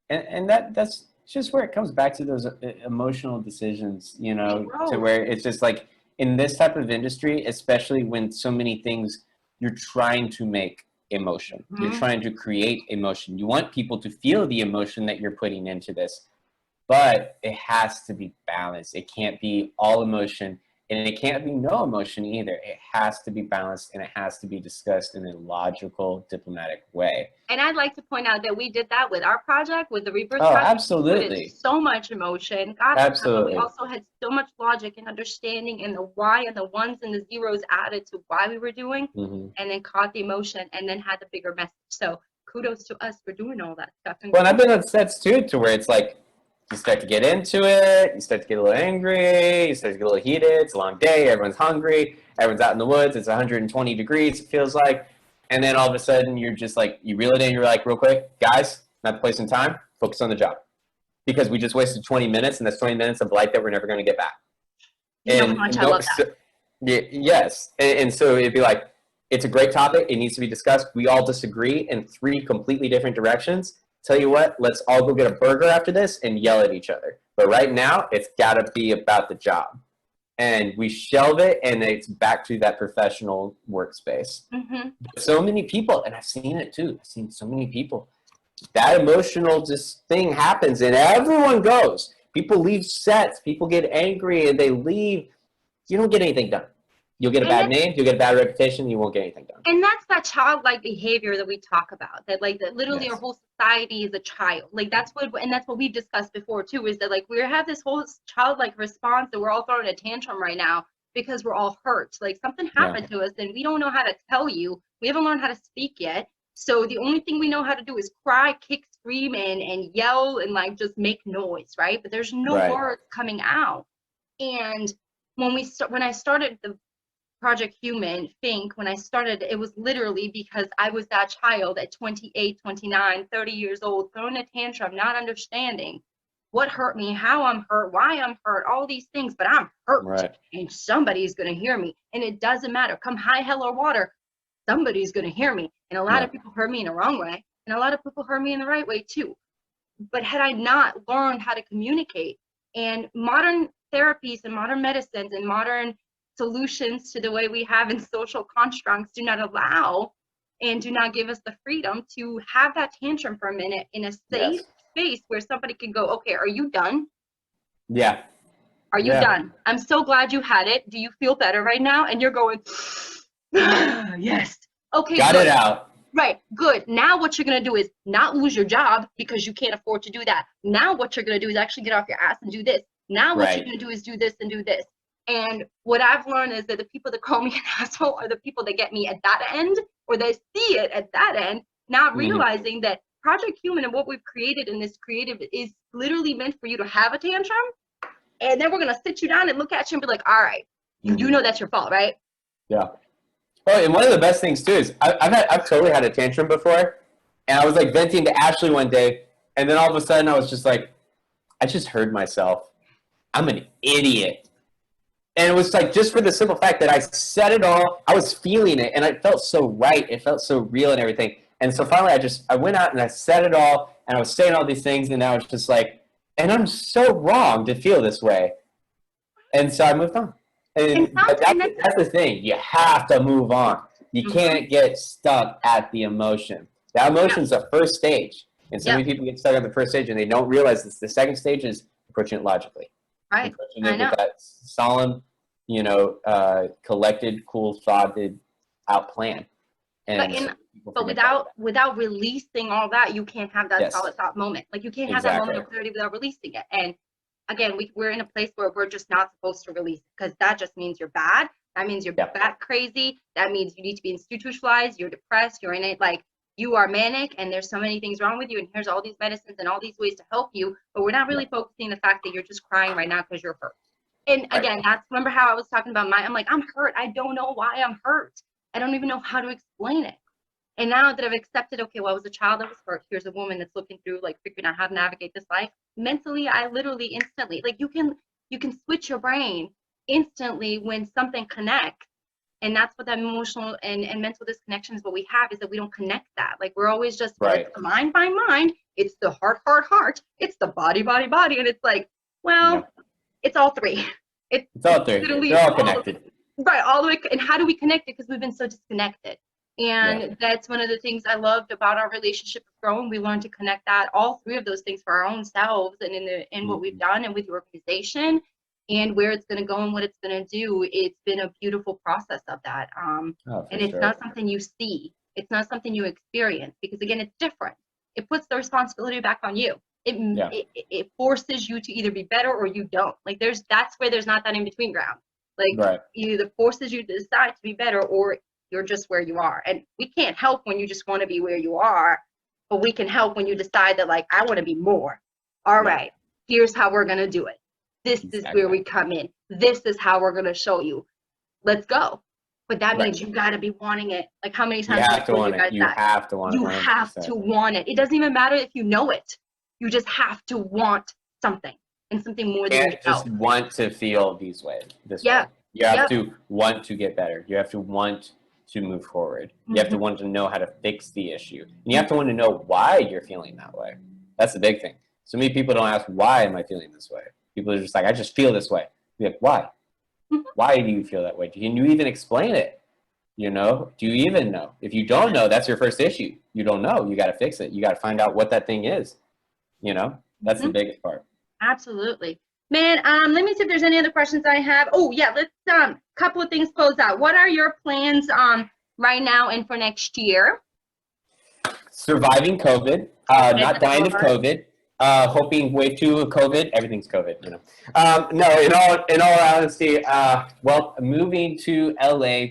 and that's just where it comes back to those emotional decisions, you know, to where it's just like in this type of industry, especially when so many things you're trying to make emotion. You're trying to create emotion. You want people to feel the emotion that you're putting into this, but it has to be balanced. It can't be all emotion, and it can't be no emotion either. It has to be balanced, and it has to be discussed in a logical, diplomatic way. And I'd like to point out that we did that with our project, with the Rebirth project. Absolutely. So much emotion. God, absolutely. We also had so much logic and understanding, and the why and the ones and the zeros added to why we were doing, and then caught the emotion and then had the bigger message. So kudos to us for doing all that stuff. Well, and I've been on sets too, to where it's like, you start to get into it, you start to get a little angry, you start to get a little heated, it's a long day, everyone's hungry, everyone's out in the woods, it's 120 degrees, it feels like, and then all of a sudden you're just like, you reel it in, you're like, real quick, guys, not place and time, focus on the job. Because we just wasted 20 minutes, and that's 20 minutes of light that we're never going to get back. You know how much I love that. Yes, and so it'd be like, it's a great topic, it needs to be discussed, we all disagree in 3 completely different directions. Tell you what, let's all go get a burger after this and yell at each other. But right now, it's got to be about the job. And we shelve it, and it's back to that professional workspace. So many people, and I've seen it too, I've seen so many people, that emotional just thing happens, and everyone goes. People leave sets, people get angry, and they leave. You don't get anything done. You'll get a bad name, you'll get a bad reputation, you won't get anything done. And that's that childlike behavior that we talk about, that like that literally our whole society is a child. Like that's what we've discussed before too, is that like we have this whole childlike response that we're all throwing a tantrum right now because we're all hurt. Like something happened to us and we don't know how to tell you. We haven't learned how to speak yet. So the only thing we know how to do is cry, kick, scream, and yell and like just make noise, right? But there's no words coming out. And when I started the Project PHInc, when I started, it was literally because I was that child at 28, 29, 30 years old, throwing a tantrum, not understanding what hurt me, how I'm hurt, why I'm hurt, all these things, but I'm hurt, and somebody's going to hear me, and it doesn't matter. Come high, hell, or water, somebody's going to hear me, and a lot of people heard me in the wrong way, and a lot of people heard me in the right way, too. But had I not learned how to communicate, and modern therapies and modern medicines and modern solutions to the way we have in social constructs do not allow and do not give us the freedom to have that tantrum for a minute in a safe space where somebody can go, okay, are you done? Are you done? I'm so glad you had it. Do you feel better right now? And you're going, yes. Okay, got it out. Right, good. Now what you're going to do is not lose your job because you can't afford to do that. Now what you're going to do is actually get off your ass and do this. Now what you're going to do is do this and do this. And what I've learned is that the people that call me an asshole are the people that get me at that end, or they see it at that end, not realizing that Project Human and what we've created in this creative is literally meant for you to have a tantrum. And then we're going to sit you down and look at you and be like, all right, you do know that's your fault, right? Yeah. Oh, and one of the best things too is I've totally had a tantrum before, and I was like venting to Ashley one day, and then all of a sudden I was just like, I just heard myself. I'm an idiot. And it was like, just for the simple fact that I said it all, I was feeling it, and it felt so right. It felt so real and everything. And so finally, I went out and I said it all, and I was saying all these things, and I was just like, and I'm so wrong to feel this way. And so I moved on. But that's the thing. You have to move on. You can't get stuck at the emotion. That emotion's the first stage. And so many people get stuck at the first stage, and they don't realize this. The second stage is approaching it logically. Right. Approaching it with that solemn, collected, cool, thoughted out plan. And but without releasing all that, you can't have that solid thought moment. Like, you can't have that moment of clarity without releasing it. And again, we're in a place where we're just not supposed to release, because that just means you're bad. That means you're bat crazy. That means you need to be institutionalized. You're depressed. You're in it. Like, you are manic, and there's so many things wrong with you, and here's all these medicines and all these ways to help you, but we're not really focusing on the fact that you're just crying right now because you're hurt. And again, remember how I was talking about I'm like, I'm hurt. I don't know why I'm hurt. I don't even know how to explain it. And now that I've accepted, okay, well, I was a child that was hurt. Here's a woman that's looking through, like, figuring out how to navigate this life. Mentally, I literally instantly, like, you can switch your brain instantly when something connects. And that's what that emotional and mental disconnection is. What we have is that we don't connect that. Like, we're always just, it's the mind, it's the heart, it's the body. And it's like, well, it's all three. It's all three. They're all connected. Right, all the way. And how do we connect it? Because we've been so disconnected. And that's one of the things I loved about our relationship of growing. We learned to connect that, all three of those things, for our own selves, and in what we've done, and with the organization, and where it's going to go and what it's going to do. It's been a beautiful process of that. And it's not something you see. It's not something you experience, because again, it's different. It puts the responsibility back on you. It forces you to either be better or you don't. Like, that's where there's not that in between ground. Like, it either forces you to decide to be better, or you're just where you are. And we can't help when you just want to be where you are, but we can help when you decide that, like, I want to be more. All right, here's how we're going to do it. This is where we come in. This is how we're going to show you. Let's go. But that means you got to be wanting it. Like, how many times you have to want it. You have to want it. You have to want it. It doesn't even matter if you know it. You just have to want something, and something more than yourself. Just want to feel this way. You have to want to get better. You have to want to move forward. You have to want to know how to fix the issue. And you have to want to know why you're feeling that way. That's the big thing. So many people don't ask, why am I feeling this way? People are just like, I just feel this way. You're like, why? Why do you feel that way? Can you even explain it? Do you even know? If you don't know, that's your first issue. You don't know. You got to fix it. You got to find out what that thing is. That's the biggest part. Absolutely. Man, let me see if there's any other questions I have. Oh yeah, let's couple of things close out. What are your plans right now and for next year? Surviving COVID, not dying of COVID, hoping wave 2 of COVID. Everything's COVID, No, in all honesty, moving to LA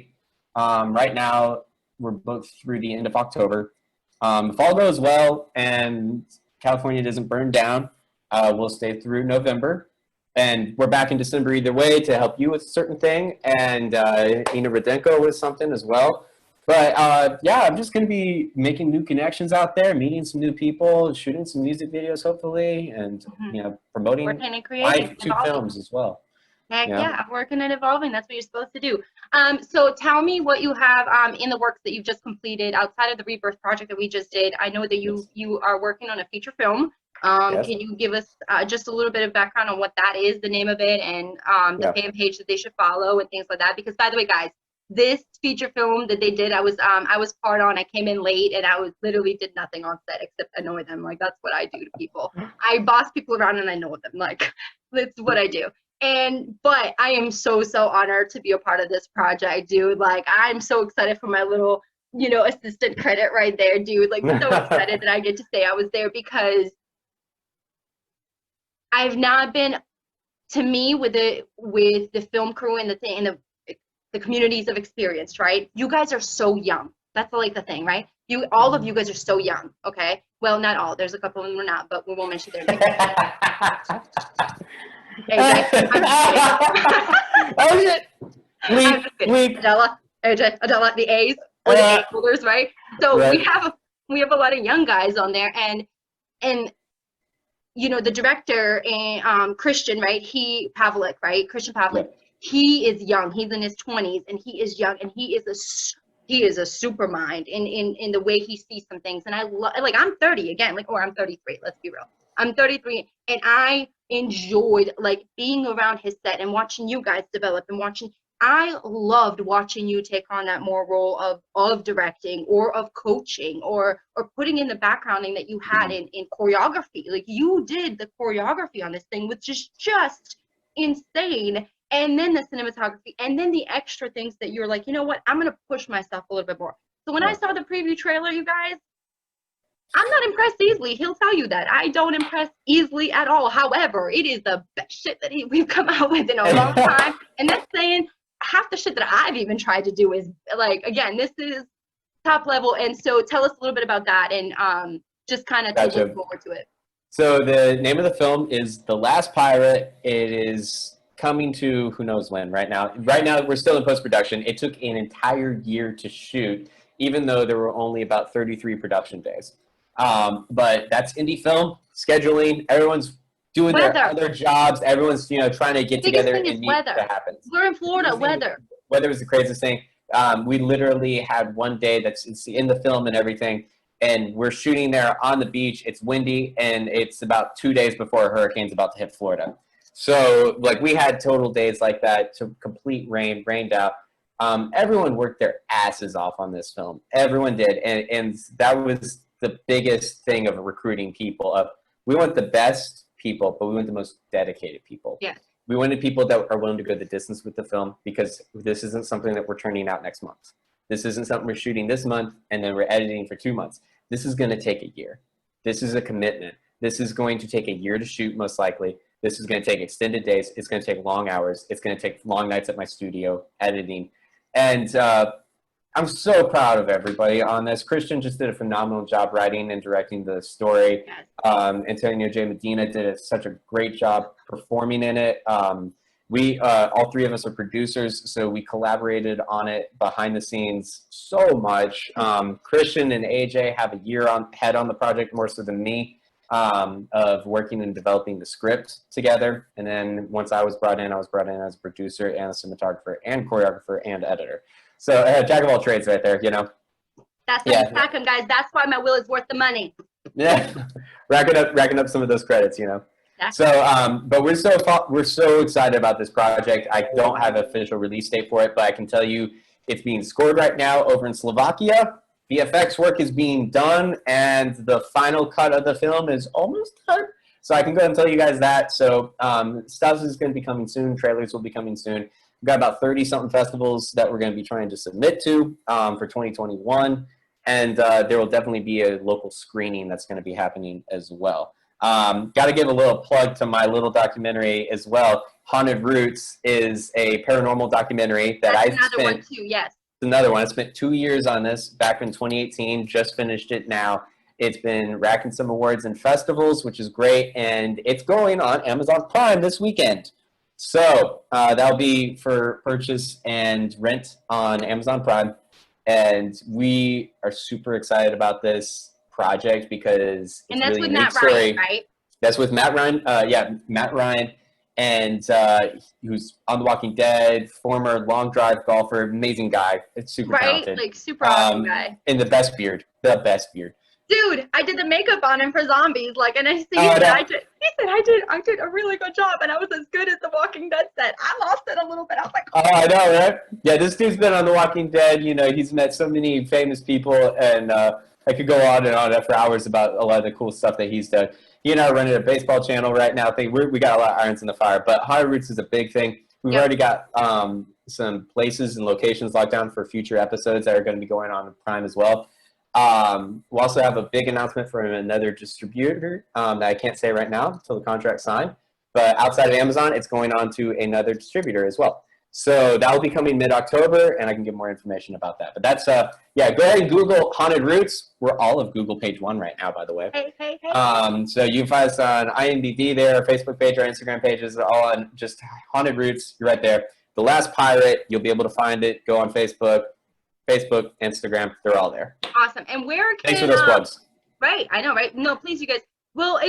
right now, we're booked through the end of October. If all goes well and California doesn't burn down, we'll stay through November. And we're back in December either way to help you with a certain thing. And Ina Rodenko with something as well. But I'm just going to be making new connections out there, meeting some new people, shooting some music videos, hopefully, and promoting my 2 films as well. Heck yeah, working and evolving. That's what you're supposed to do. So tell me what you have in the works that you've just completed outside of the Rebirth project that we just did. I know that you are working on a feature film. Can you give us just a little bit of background on what that is, the name of it, and the fan page that they should follow and things like that? Because, by the way, guys, this feature film that they did, I was part on. I came in late, and I literally did nothing on set except annoy them. Like, that's what I do to people. I boss people around and I know them. Like, that's what I do. But I am so honored to be a part of this project, dude. Like, I'm so excited for my little, assistant credit right there, dude. Like, so excited that I get to say I was there, because I've not been, to me, with the film crew and the communities of experience, right? You guys are so young. That's like the thing, right? All of you guys are so young, okay? Well, not all. There's a couple of them we're not, but we won't mention their names. Oh shit! Adela, AJ, Adela, the A's or the A holders, right? So we have a lot of young guys on there, and you know, the director, Christian, right? Pavlik, right? Christian Pavlik. Yeah. He is young. He's in his 20s, and he is young, and he is a super mind in the way he sees some things. And I love, like, I'm 30 again, like, or I'm 33. Let's be real. I'm 33, and I enjoyed like being around his set and watching you guys develop and watching. I loved watching you take on that more role of directing or of coaching or putting in the backgrounding that you had in choreography. Like, you did the choreography on this thing, which is just insane. And then the cinematography, and then the extra things that you're like, you know what, I'm gonna push myself a little bit more. So when I saw the preview trailer, you guys, I'm not impressed easily. He'll tell you that. I don't impress easily at all. However, it is the best shit that we've come out with in a long time. And that's saying half the shit that I've even tried to do is, like, again, this is top level. And so tell us a little bit about that and just kind of to look forward to it. So the name of the film is The Last Pirate. It is coming to who knows when right now. Right now, we're still in post-production. It took an entire year to shoot, even though there were only about 33 production days. But that's indie film, scheduling. Everyone's doing their other jobs. Everyone's, you know, trying to get together and meet what happens. We're in Florida. Weather was the craziest thing. We literally had one day that's in the film and everything, and we're shooting there on the beach. It's windy, and it's about 2 days before a hurricane's about to hit Florida. So, like, we had total days like that to complete rained out. Everyone worked their asses off on this film. Everyone did, and that was the biggest thing of recruiting people. We want the best people, but we want the most dedicated people. Yeah. We wanted people that are willing to go the distance with the film, because this isn't something that we're turning out next month. This isn't something we're shooting this month and then we're editing for 2 months. This is going to take a year. This is a commitment. This is going to take a year to shoot, most likely. This is going to take extended days. It's going to take long hours. It's going to take long nights at my studio editing. And I'm so proud of everybody on this. Christian just did a phenomenal job writing and directing the story. Antonio J. Medina did such a great job performing in it. We all three of us are producers, so we collaborated on it behind the scenes so much. Christian and AJ have a year ahead on the project, more so than me, of working and developing the script together. And then once I was brought in as a producer and a cinematographer and choreographer and editor. So jack of all trades right there, you know. That's how you stack them, guys. That's why my will is worth the money. Yeah, racking up some of those credits, you know. So, but we're so excited about this project. I don't have an official release date for it, but I can tell you it's being scored right now over in Slovakia. VFX work is being done, and the final cut of the film is almost done. So I can go ahead and tell you guys that. So stuff is going to be coming soon. Trailers will be coming soon. We've got about 30-something festivals that we're going to be trying to submit to for 2021. And there will definitely be a local screening that's going to be happening as well. Got to give a little plug to my little documentary as well. Haunted Roots is a paranormal documentary that another one. I spent 2 years on this back in 2018, just finished it now. It's been racking some awards and festivals, which is great, and it's going on Amazon Prime this weekend. So that'll be for purchase and rent on Amazon Prime, and we are super excited about this project because it's that's really with a unique Matt story. Ryan, right? That's with Matt Ryan. Matt Ryan, and who's on The Walking Dead, former long drive golfer, amazing guy. It's super talented, like super awesome guy, and the best beard. Dude, I did the makeup on him for Zombies, like, and he said I did a really good job, and I was as good as The Walking Dead said. I lost it a little bit. I was like, oh, I know, right? Yeah, this dude's been on The Walking Dead. You know, he's met so many famous people, and I could go on and on for hours about a lot of the cool stuff that he's done. He and I are running a baseball channel right now. We got a lot of irons in the fire, but Haunted Roots is a big thing. We've already got some places and locations locked down for future episodes that are going to be going on Prime as well. We'll also have a big announcement from another distributor that I can't say right now until the contract's signed. But outside of Amazon, it's going on to another distributor as well. So that will be coming mid-October, and I can get more information about that. But that's, go ahead and Google Haunted Roots. We're all of Google page 1 right now, by the way. Hey. So you can find us on IMDb there, our Facebook page, our Instagram pages, all on just Haunted Roots. You're right there. The Last Pirate, you'll be able to find it. Go on Facebook, Instagram, they're all there. Awesome. And where can... Thanks for those plugs. Right, I know, right? No, please, you guys. Well,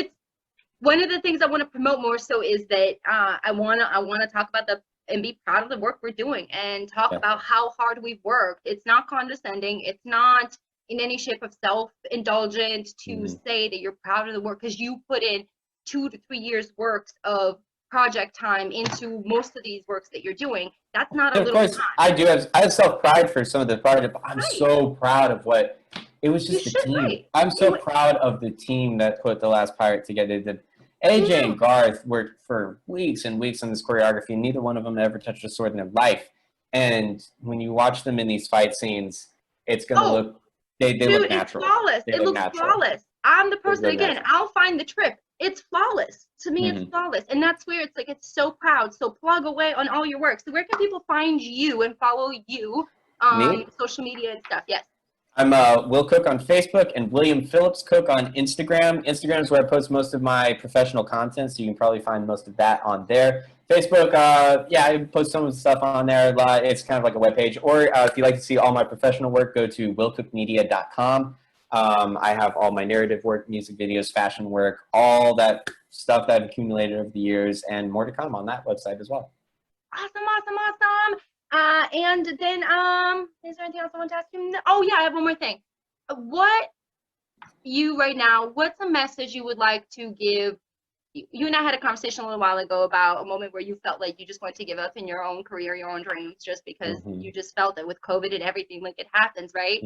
one of the things I want to promote more so is that I wanna talk about and be proud of the work we're doing and talk Yeah. about how hard we've worked. It's not condescending. It's not in any shape of self-indulgent to say that you're proud of the work because you put in 2 to 3 years works of project time into most of these works that you're doing. That's not a And of little course, time. I have self pride for some of the project, but I'm Right. so proud of what it was. You Just the should, team. right. I'm so proud of the team that put The Last Pirate together. The AJ and Garth worked for weeks and weeks on this choreography. Neither one of them ever touched a sword in their life. And when you watch them in these fight scenes, it's gonna look they look Dude, it's natural. flawless. They It look looks natural. flawless. I'm the They person, look again, natural. I'll find the trip. It's flawless. To me, it's flawless. And that's where it's like, it's so proud. So plug away on all your work. So where can people find you and follow you on Me? social media and stuff? Yes. I'm Will Cook on Facebook and William Phillips Cook on Instagram. Instagram is where I post most of my professional content, so you can probably find most of that on there. Facebook, yeah, I post some of the stuff on there a lot. It's kind of like a webpage. Or if you'd like to see all my professional work, go to willcookmedia.com. I have all my narrative work, music videos, fashion work, all that stuff that I've accumulated over the years, and more to come on that website as well. Awesome, awesome, awesome. And then, is there anything else I want to ask you? Oh yeah, I have one more thing. What right now, what's a message you would like to give? You and I had a conversation a little while ago about a moment where you felt like you just wanted to give up in your own career, your own dreams, just because you just felt that with COVID and everything, like it happens, right?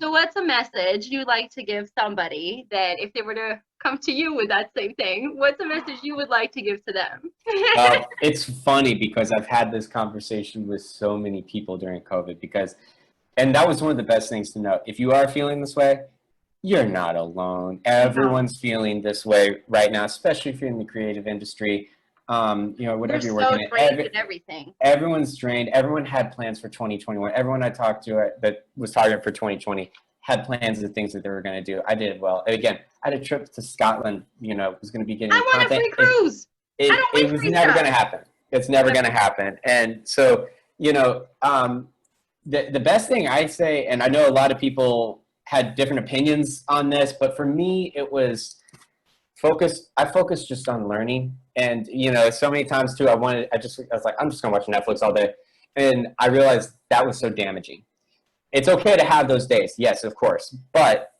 So what's a message you'd like to give somebody that if they were to come to you with that same thing, what's a message you would like to give to them? It's funny because I've had this conversation with so many people during COVID and that was one of the best things to know. If you are feeling this way, you're not alone. Everyone's feeling this way right now, especially if you're in the creative industry. Whatever you're working in, everything. Everyone's drained. Everyone had plans for 2021. Everyone I talked to that was targeted for 2020 had plans of things that they were going to do. I did well. Again, I had a trip to Scotland. Was going to be getting. I want a free cruise. It was never going to happen. It's never going to happen. And so, the best thing I'd say, and I know a lot of people had different opinions on this, but for me, it was focused. I focused just on learning. And, so many times too, I was like, I'm just going to watch Netflix all day. And I realized that was so damaging. It's okay to have those days. Yes, of course. But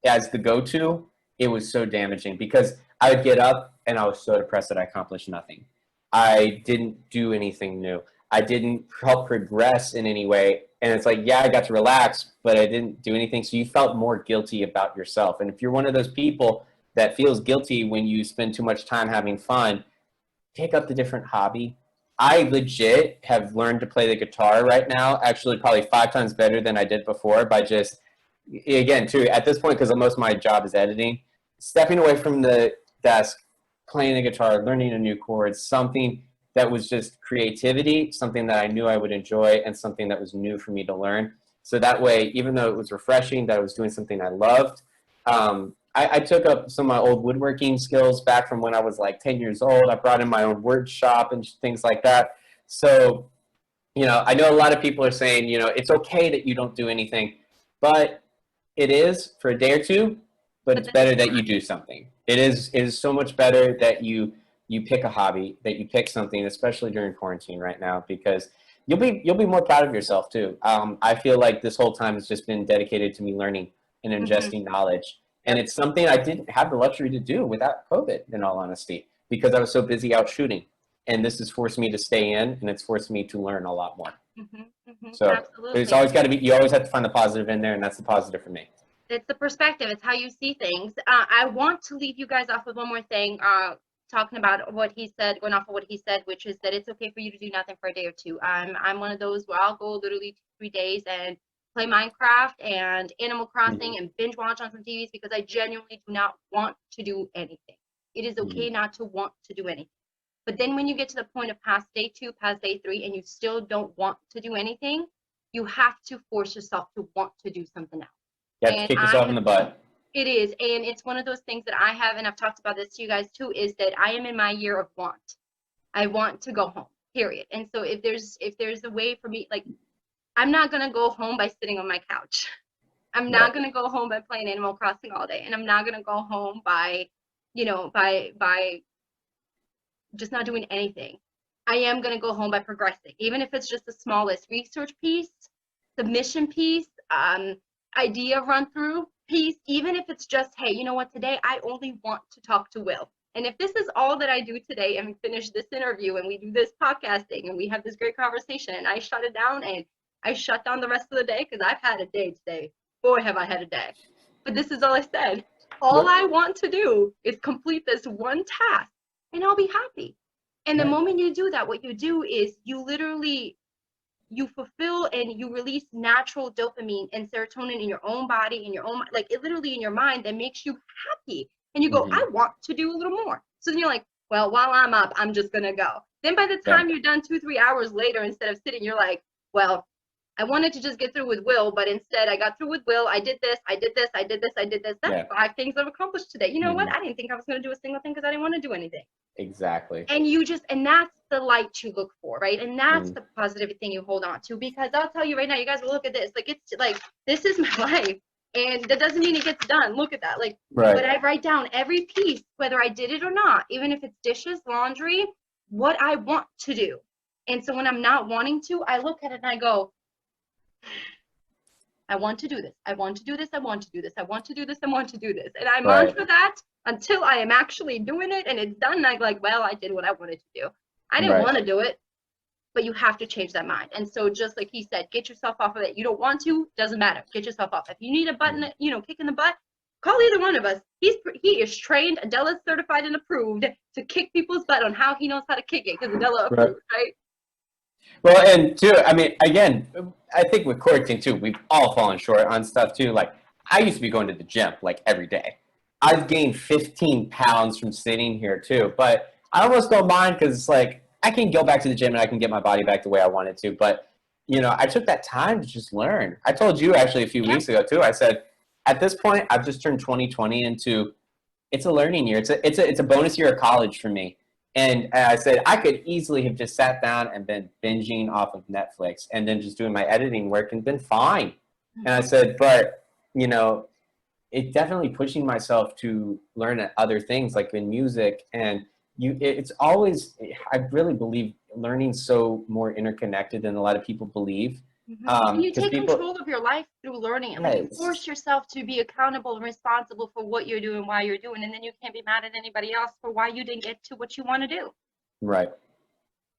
as the go-to, it was so damaging because I would get up and I was so depressed that I accomplished nothing. I didn't do anything new. I didn't help progress in any way. And it's like, yeah, I got to relax, but I didn't do anything. So you felt more guilty about yourself. And if you're one of those people that feels guilty when you spend too much time having fun, take up the different hobby. I legit have learned to play the guitar right now, actually probably 5 times better than I did before by just, again, too, at this point, because most of my job is editing, stepping away from the desk, playing the guitar, learning a new chord, something that was just creativity, something that I knew I would enjoy, and something that was new for me to learn. So that way, even though it was refreshing that I was doing something I loved, I took up some of my old woodworking skills back from when I was like 10 years old. I brought in my own workshop and things like that. So, I know a lot of people are saying, it's okay that you don't do anything, but it is for a day or two, but it's better that you do something. It is so much better that you pick a hobby, that you pick something, especially during quarantine right now, because you'll be more proud of yourself too. I feel like this whole time has just been dedicated to me learning and ingesting knowledge. And it's something I didn't have the luxury to do without COVID, in all honesty, because I was so busy out shooting. And this has forced me to stay in, and it's forced me to learn a lot more. So Absolutely. it's always got to be, you always have to find the positive in there, and that's the positive for me. It's the perspective. It's how you see things. I want to leave you guys off with one more thing, talking about what he said, going off of what he said, which is that it's okay for you to do nothing for a day or two. I'm one of those where I'll go literally 3 days and play Minecraft and Animal Crossing and binge watch on some TVs because I genuinely do not want to do anything. It is okay not to want to do anything. But then when you get to the point of past day 2, past day 3, and you still don't want to do anything, you have to force yourself to want to do something else. You have to kick yourself in the butt. It is, and it's one of those things that I have, and I've talked about this to you guys too, is that I am in my year of want. I want to go home, period. And so if there's a way for me, like, I'm not gonna go home by sitting on my couch. I'm not gonna go home by playing Animal Crossing all day, and I'm not gonna go home by, by just not doing anything. I am going to go home by progressing, even if it's just the smallest research piece, submission piece, idea run through piece, even if it's just, hey, you know what, today I only want to talk to Will. And if this is all that I do today and we finish this interview and we do this podcasting and we have this great conversation and I shut it down and I shut down the rest of the day, because I've had a day today. Boy, have I had a day. But this is all I said. All I want to do is complete this one task and I'll be happy. And the moment you do that, what you do is you fulfill and you release natural dopamine and serotonin in your own body, in your own, like it literally in your mind, that makes you happy. And you go, I want to do a little more. So then you're like, well, while I'm up, I'm just going to go. Then by the time you're done 2-3 hours later, instead of sitting, you're like, well, I wanted to just get through with Will, but instead I got through with Will. I did this, I did this, I did this, I did this. That's 5 things I've accomplished today. You know what? I didn't think I was going to do a single thing because I didn't want to do anything. Exactly. And and that's the light you look for, right? And that's the positive thing you hold on to, because I'll tell you right now, you guys will look at this. Like, it's like, this is my life. And that doesn't mean it gets done. Look at that. Like, but I write down every piece, whether I did it or not, even if it's dishes, laundry, what I want to do. And so when I'm not wanting to, I look at it and I go, I want to do this. I want to do this. I want to do this. I want to do this. I want to do this. And I mantra that until I am actually doing it and it's done. And I'm like, well, I did what I wanted to do. I didn't want to do it, but you have to change that mind. And so just like he said, get yourself off of it. You don't want to, doesn't matter. Get yourself off. If you need a button, kick in the butt, call either one of us. He is trained, Adela's certified and approved to kick people's butt on how he knows how to kick it, because Adela approved, right? Well, and too, I mean, again, I think with coaching too, we've all fallen short on stuff too. Like, I used to be going to the gym like every day. I've gained 15 pounds from sitting here too, but I almost don't mind, because it's like, I can go back to the gym and I can get my body back the way I want it to. But, I took that time to just learn. I told you actually a few weeks ago too, I said, at this point, I've just turned 2020 into, it's a learning year. It's a bonus year of college for me. And I said, I could easily have just sat down and been binging off of Netflix and then just doing my editing work and been fine. And I said, but, it's definitely pushing myself to learn other things, like in music. And it's always, I really believe learning's so more interconnected than a lot of people believe. And you take control of your life through learning. And you force yourself to be accountable and responsible for what you're doing, why you're doing, and then you can't be mad at anybody else for why you didn't get to what you want to do. Right.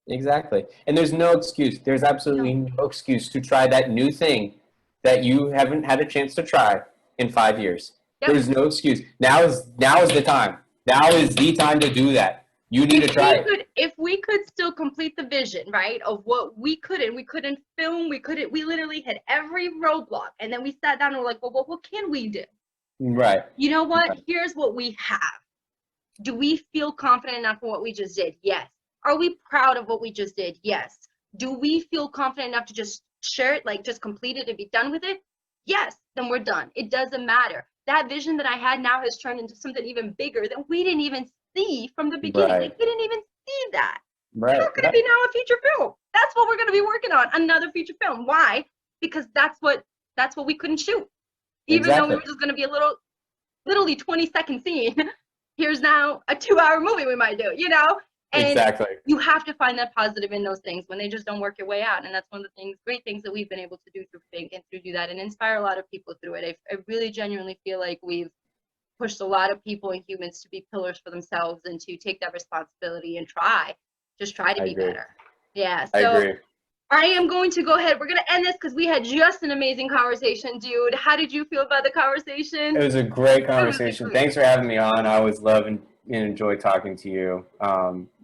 Exactly. And there's no excuse. There's absolutely no excuse to try that new thing that you haven't had a chance to try in 5 years. There's no excuse. Now is the time. Now is the time to do that. You need to try it. If we could still complete the vision, right, of what we couldn't film, we literally hit every roadblock. And then we sat down and we're like, well, what can we do? Right. You know what? Right. Here's what we have. Do we feel confident enough in what we just did? Yes. Are we proud of what we just did? Yes. Do we feel confident enough to just share it, like just complete it and be done with it? Yes. Then we're done. It doesn't matter. That vision that I had now has turned into something even bigger that we didn't even see from the beginning. Right. Like, we didn't even see that. Right. How could it be now a feature film? That's what we're going to be working on, another feature film. Why? Because that's what we couldn't shoot. Even though we were just going to be a literally 20-second scene. Here's now a 2-hour movie we might do, And you have to find that positive in those things when they just don't work your way out. And that's one of the great things that we've been able to do through PHInc and through do that and inspire a lot of people through it. I really genuinely feel like we've pushed a lot of people and humans to be pillars for themselves and to take that responsibility and try to be better. Yeah. So I agree. I am going to go ahead. We're going to end this because we had just an amazing conversation, dude. How did you feel about the conversation? It was a great conversation. Thanks for having me on. I always love and enjoy talking to you.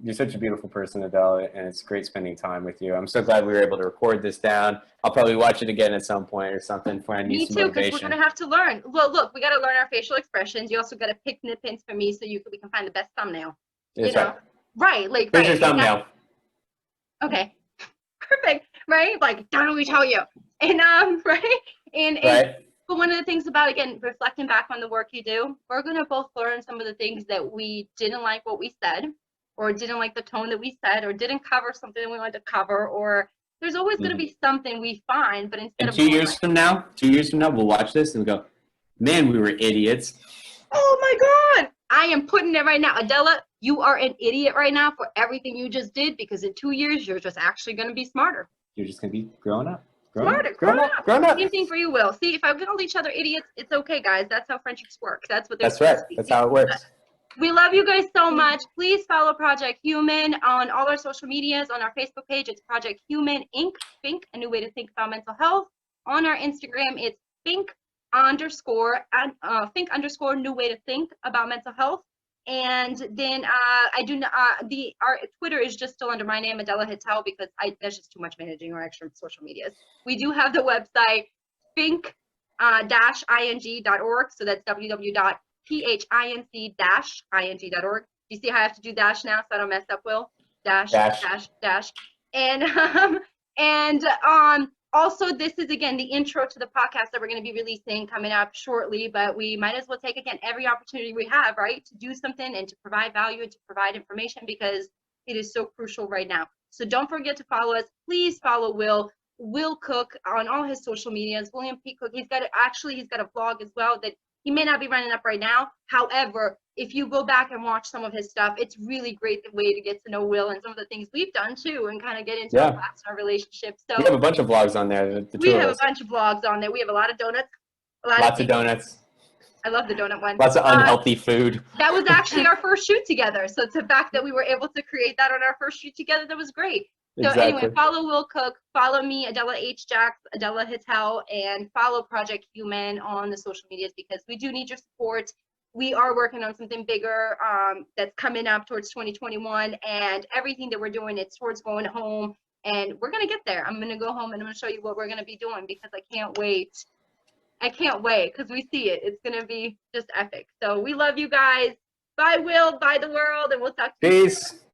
You're such a beautiful person, Adele, and it's great spending time with you. I'm so glad we were able to record this down. I'll probably watch it again at some point or something when I need some motivation. Me too, because we're going to have to learn. Well, look, we got to learn our facial expressions. You also got to pick nip-ins for me so we can find the best thumbnail. That's right. Right. Like, here's your thumbnail. Okay. Perfect. Right? Like, don't we tell you? And, right? And but one of the things about, again, reflecting back on the work you do, we're going to both learn some of the things that we didn't like what we said, or didn't like the tone that we said, or didn't cover something that we wanted to cover, or there's always going to be something we find, but instead of 2 years from now, we'll watch this and go, man, we were idiots. Oh my God. I am putting it right now. Adela, you are an idiot right now for everything you just did, because in 2 years, you're just actually going to be smarter. You're just going to be growing up. Smarter, Grown up. Same thing for you, Will. See, if I call each other idiots, it's okay, guys. That's how friendships work. That's what they're That's right. That's how it works. We love you guys so much. Please follow Project Human on all our social medias. On our Facebook page, it's Project Human Inc. PHInc, a new way to think about mental health. On our Instagram, it's PHInc_PHInc_ new way to think about mental health. And then our Twitter is just still under my name, Adela Hittel, because there's just too much managing our extra social medias. We do have the website PHInc-ing.org, so that's www.PHInc-ing.org. You see how I have to do dash now so I don't mess up, Will? Dash. And also, this is, again, the intro to the podcast that we're going to be releasing coming up shortly, but we might as well take, again, every opportunity we have, right, to do something and to provide value and to provide information, because it is so crucial right now. So don't forget to follow us. Please follow Will Cook on all his social medias, William P. Cook. He's got a vlog as well that he may not be running up right now. However, if you go back and watch some of his stuff, it's really great the way to get to know Will and some of the things we've done too, and kind of get into our relationship. So we have a bunch of vlogs on there. We have a bunch of vlogs on there. We have a lot of donuts. Lots of donuts. I love the donut one. Lots of unhealthy food. That was actually our first shoot together. So the fact that we were able to create that on our first shoot together, that was great. So anyway, follow Will Cook, follow me, Adela H. Jacks, Adela Hittel, and follow Project Human on the social medias, because we do need your support. We are working on something bigger that's coming up towards 2021, and everything that we're doing, it's towards going home, and we're going to get there. I'm going to go home and I'm going to show you what we're going to be doing, because I can't wait. I can't wait, because we see it. It's going to be just epic. So we love you guys. Bye, Will. Bye, the world. And we'll talk to you soon. Peace.